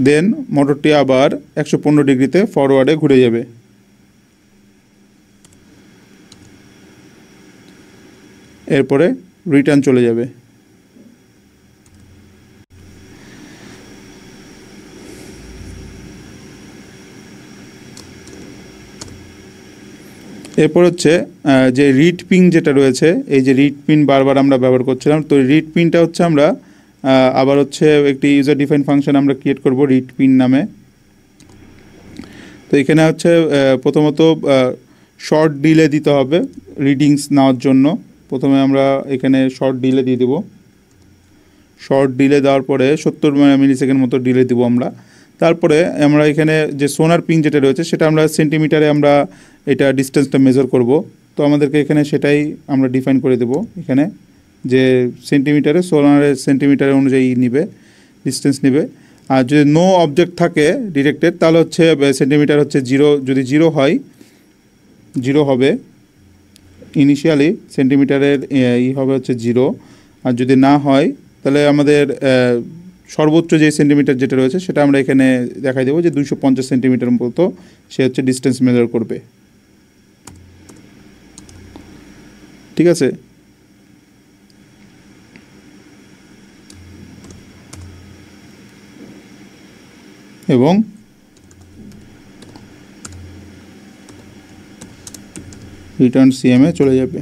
দেন মোটরটি আবার 115 ডিগ্রিতে ফরওয়ার্ডে ঘুরে যাবে। এরপরে রিটার্ন চলে যাবে। এরপর হচ্ছে যে রিড পিং যেটা রয়েছে, এই যে রিড পিন বারবার আমরা ব্যবহার করছিলাম, তো রিড পিনটা হচ্ছে আমরা আবার হচ্ছে একটি ইউজার ডিফাইন ফাংশন আমরা ক্রিয়েট করব রিড পিন নামে। তো এখানে হচ্ছে প্রথমত শর্ট ডিলে দিতে হবে রিডিংস নেওয়ার জন্য। প্রথমে আমরা এখানে শর্ট ডিলে দিয়ে দেব। শর্ট ডিলে দেওয়ার পরে 70 মিলি সেকেন্ড মতো ডিলে দিব আমরা। তারপরে আমরা এখানে যে সোনার পিং যেটা রয়েছে সেটা আমরা সেন্টিমিটারে আমরা এটা ডিস্টেন্সটা মেজার করব। তো আমাদেরকে এখানে সেটাই আমরা ডিফাইন করে দেব এখানে, যে সেন্টিমিটারে সোনারের সেন্টিমিটারের অনুযায়ী নিবে ডিস্টেন্স নেবে। আর যদি নো অবজেক্ট থাকে ডিরেক্টেড তাহলে হচ্ছে সেন্টিমিটার হচ্ছে 0, যদি 0 হয় 0 হবে ইনিশিয়ালি সেন্টিমিটারের হবে হচ্ছে 0। আর যদি না হয় তাহলে আমাদের সর্বোচ্চ যে সেন্টিমিটার যেটা রয়েছে সেটা আমরা এখানে দেখাই দেবো যে 250 সেন্টিমিটার মতো সে হচ্ছে ডিস্টেন্স মেজার করবে। ঠিক আছে, এবং রিটার্ন সিএমে চলে যাবে।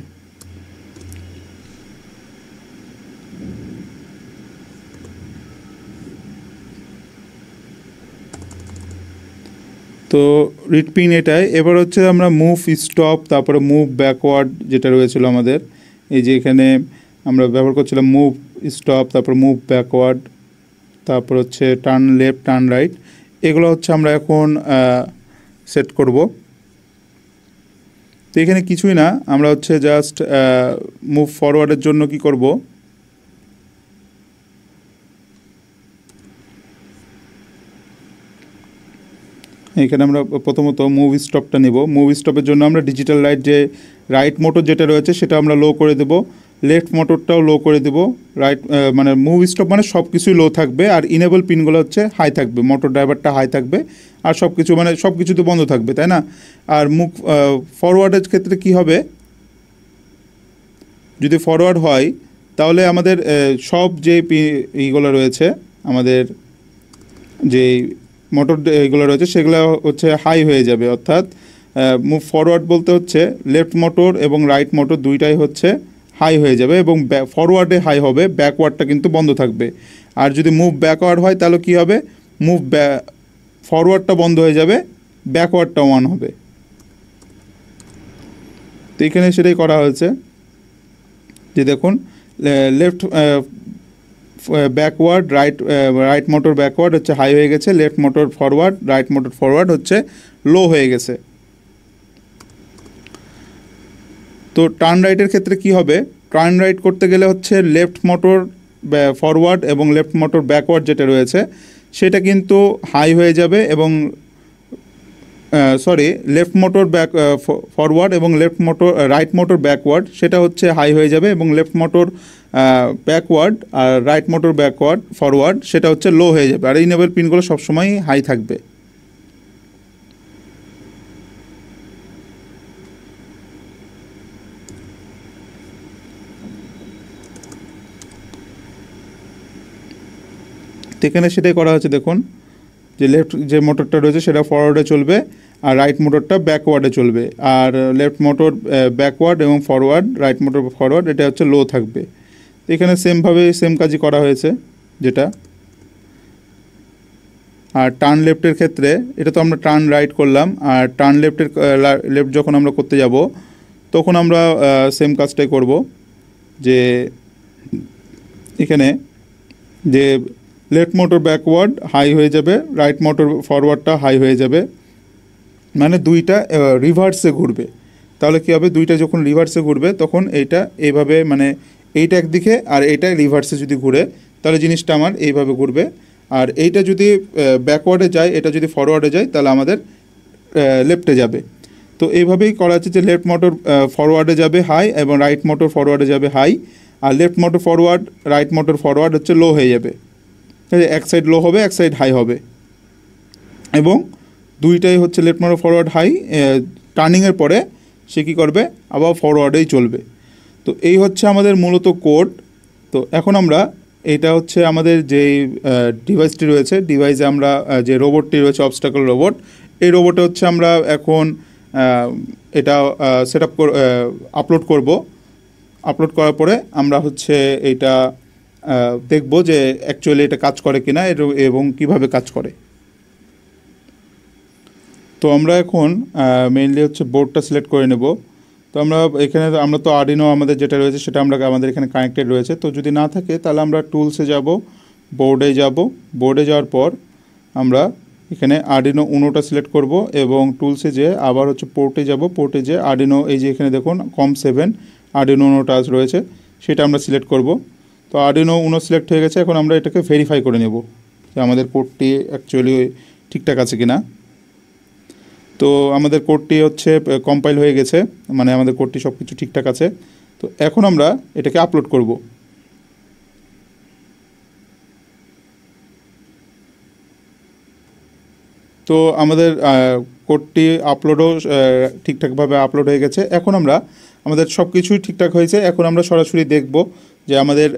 তো রিড পিন এটাই। এবার হচ্ছে আমরা মুভ স্টপ তারপরে মুভ ব্যাকওয়ার্ড যেটা রয়েছিল আমাদের, এই যে এখানে আমরা ব্যবহার করছিলাম মুভ স্টপ তারপর মুভ ব্যাকওয়ার্ড তারপর হচ্ছে টার্ন লেফট টার্ন রাইট, এগুলো হচ্ছে আমরা এখন সেট করব। তো এখানে কিছুই না, আমরা হচ্ছে জাস্ট মুভ ফরওয়ার্ডের জন্য কি করব, এখানে আমরা প্রথমত মুভ স্টপটা নেব। মুভ স্টপের জন্য আমরা ডিজিটাল লাইট যে রাইট মোটর যেটা রয়েছে সেটা আমরা লো করে দেব, লেফট মোটরটাও লো করে দেব। রাইট মানে মুভ স্টপ মানে সব কিছুই লো থাকবে আর ইনেবল পিনগুলো হচ্ছে হাই থাকবে, মোটর ড্রাইভারটা হাই থাকবে আর সব কিছু মানে সব কিছু তো বন্ধ থাকবে, তাই না? আর মুভ ফরওয়ার্ডের ক্ষেত্রে কি হবে, যদি ফরওয়ার্ড হয় তাহলে আমাদের সব যে এইগুলো রয়েছে আমাদের যে মোটর এগুলো রয়েছে সেগুলো হচ্ছে হাই হয়ে যাবে। অর্থাৎ মুভ ফরওয়ার্ড বলতে হচ্ছে লেফট মোটর এবং রাইট মোটর দুইটাই হচ্ছে হাই হয়ে যাবে এবং ফরওয়ার্ডে হাই হবে, ব্যাকওয়ার্ডটা কিন্তু বন্ধ থাকবে। আর যদি মুভ ব্যাকওয়ার্ড হয় তাহলে কি হবে, মুভ ফরওয়ার্ডটা বন্ধ হয়ে যাবে, ব্যাকওয়ার্ডটা অন হবে। তো এখানে সেটাই করা হয়েছে যে দেখুন left backward right motor backward হচ্ছে হাই হয়ে গেছে, left motor forward right motor forward হচ্ছে লো হয়ে গেছে। তো টার্ন রাইটের ক্ষেত্রে কি হবে, টার্ন রাইট করতে গেলে হচ্ছে লেফট মোটর ফরওয়ার্ড এবং লেফট মোটর ব্যাকওয়ার্ড যেটা রয়েছে সেটা কিন্তু হাই হয়ে যাবে, এবং লেফট মোটর ফরওয়ার্ড এবং left motor right motor backward সেটা হচ্ছে হাই হয়ে যাবে, এবং লেফট মোটর ব্যাকওয়ার্ড আর রাইট মোটর ফরওয়ার্ড সেটা হচ্ছে লো হয়ে যাবে। আর ইনেবল পিনগুলো সবসময় হাই থাকবে। এখানে সেটাই করা হচ্ছে, দেখুন যে লেফট যে মোটরটা রয়েছে সেটা ফরওয়ার্ডে চলবে আর রাইট মোটরটা ব্যাকওয়ার্ডে চলবে, আর লেফট মোটর ব্যাকওয়ার্ড এবং ফরওয়ার্ড রাইট মোটর ফরওয়ার্ড এটা হচ্ছে লো থাকবে। এখানে সেম কাজই করা হয়েছে যেটা। আর টার্ন লেফটের ক্ষেত্রে এটা তো আমরা টার্ন রাইট করলাম, আর টার্ন লেফট যখন আমরা করতে যাব তখন আমরা সেম কাজটাই করব, যে এখানে যে লেফট মোটর ব্যাকওয়ার্ড হাই হয়ে যাবে, রাইট মোটর ফরওয়ার্ডটা হাই হয়ে যাবে, মানে দুইটা রিভার্সে ঘুরবে। তাহলে কী হবে, দুইটা যখন রিভার্সে ঘুরবে তখন এইটা এইভাবে, মানে এইটা একদিকে আর এইটা রিভার্সে যদি ঘুরে তাহলে জিনিসটা আমার এইভাবে ঘুরবে, আর এইটা যদি ব্যাকওয়ার্ডে যায় এটা যদি ফরওয়ার্ডে যায় তাহলে আমাদের লেফটে যাবে। তো এইভাবেই করা আছে যে লেফট মোটর ফরওয়ার্ডে যাবে হাই এবং রাইট মোটর ফরওয়ার্ডে যাবে হাই, আর left motor forward right motor forward হচ্ছে লো হয়ে যাবে। এক সাইড লো হবে এক সাইড হাই হবে, এবং দুইটাই হচ্ছে লেফট মোটর ফরওয়ার্ড হাই, টার্নিংয়ের পরে সে কী করবে, আবার ফরওয়ার্ডেই চলবে। তো এই হচ্ছে আমাদের মূলত কোড। তো এখন আমরা এটা হচ্ছে আমাদের যেই ডিভাইসটি রয়েছে, ডিভাইসে আমরা যে রোবটটি রয়েছে অবস্টাকল রোবট, এই রোবটে হচ্ছে আমরা এখন এটা সেট আপ আপলোড করব। আপলোড করার পরে আমরা হচ্ছে এইটা দেখব যে অ্যাকচুয়ালি এটা কাজ করে কিনা এবং কিভাবে কাজ করে। তো আমরা এখন মেইনলি হচ্ছে বোর্ডটা সিলেক্ট করে নেব। তো আমরা তো আর্ডিনো আমাদের যেটা রয়েছে সেটা আমাদের এখানে কানেক্টেড রয়েছে। তো যদি না থাকে তাহলে আমরা টুলসে যাব, বোর্ডে যাওয়ার পর আমরা এখানে আর্ডিনো উনোটা সিলেক্ট করব, এবং টুলসে যেয়ে আবার হচ্ছে পোর্টে যাব, পোর্টে যেয়ে আর্ডিনো এই যে এখানে দেখুন COM7 আর্ডিনো উনোটা রয়েছে সেটা আমরা সিলেক্ট করব। তো আর্ডিনো উনো সিলেক্ট হয়ে গেছে। এখন আমরা এটাকে ভেরিফাই করে নেব যে আমাদের কোডটি অ্যাকচুয়ালি ঠিকঠাক আছে কিনা। তো আমাদের কোডটি হচ্ছে কম্পাইল হয়ে গেছে, মানে আমাদের কোডটি সব কিছু ঠিকঠাক আছে। তো এখন আমরা এটাকে আপলোড করব। তো আমাদের কোডটি ঠিকঠাকভাবে আপলোড হয়ে গেছে। এখন আমাদের সব কিছুই ঠিকঠাক হয়েছে। এখন আমরা সরাসরি দেখব যে আমাদের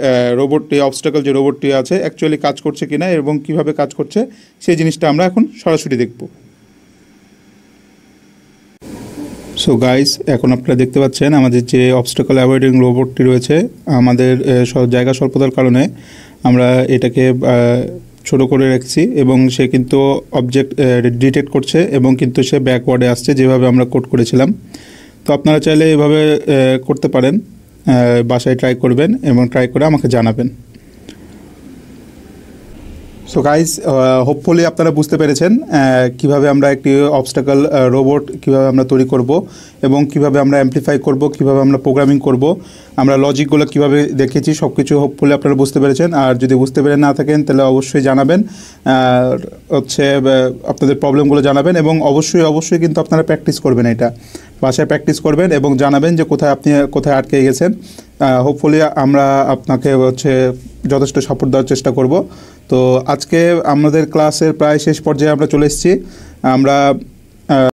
রোবটটি অবস্টাকল যে রোবটটি আছে অ্যাকচুয়ালি কাজ করছে কিনা এবং কিভাবে কাজ করছে সেই জিনিসটা আমরা এখন সরাসরি দেখব। সো গাইস, এখন আপনারা দেখতে পাচ্ছেন আমাদের যে অবস্টাকল অ্যাভয়েডিং রোবটটি রয়েছে, আমাদের জায়গা স্বল্পতার কারণে আমরা এটাকে ছোট করে রাখছি, এবং সে কিন্তু অবজেক্ট ডিটেক্ট করছে এবং কিন্তু সে ব্যাকওয়ার্ডে আসছে যেভাবে আমরা কোড করেছিলাম। তো আপনারা চাইলে এভাবে করতে পারেন, বাসায় ট্রাই করবেন এবং ট্রাই করে আমাকে জানাবেন। সো গাইজ, হোপফুলি আপনারা বুঝতে পেরেছেন কিভাবে আমরা একটি অবস্টাকল রোবট কিভাবে আমরা তৈরি করব এবং কিভাবে আমরা অ্যামপ্লিফাই করব, কিভাবে আমরা প্রোগ্রামিং করব, আমরা লজিকগুলো কিভাবে দেখেছি সব কিছু হোপফুলি আপনারা বুঝতে পেরেছেন। আর যদি বুঝতে পেরে না থাকেন তাহলে অবশ্যই জানাবেন, হচ্ছে আপনাদের প্রবলেমগুলো জানাবেন, এবং অবশ্যই কিন্তু আপনারা প্র্যাকটিস করবেন, এটা বাসায় প্র্যাকটিস করবেন এবং জানাবেন যে আপনি কোথায় আটকে গেছেন। হোপফুলি আমরা আপনাকে হচ্ছে যথেষ্ট সাপোর্ট দেওয়ার চেষ্টা করব। তো আজকে আমাদের ক্লাসের প্রায় শেষ পর্যায়ে আমরা চলে এসেছি। আমরা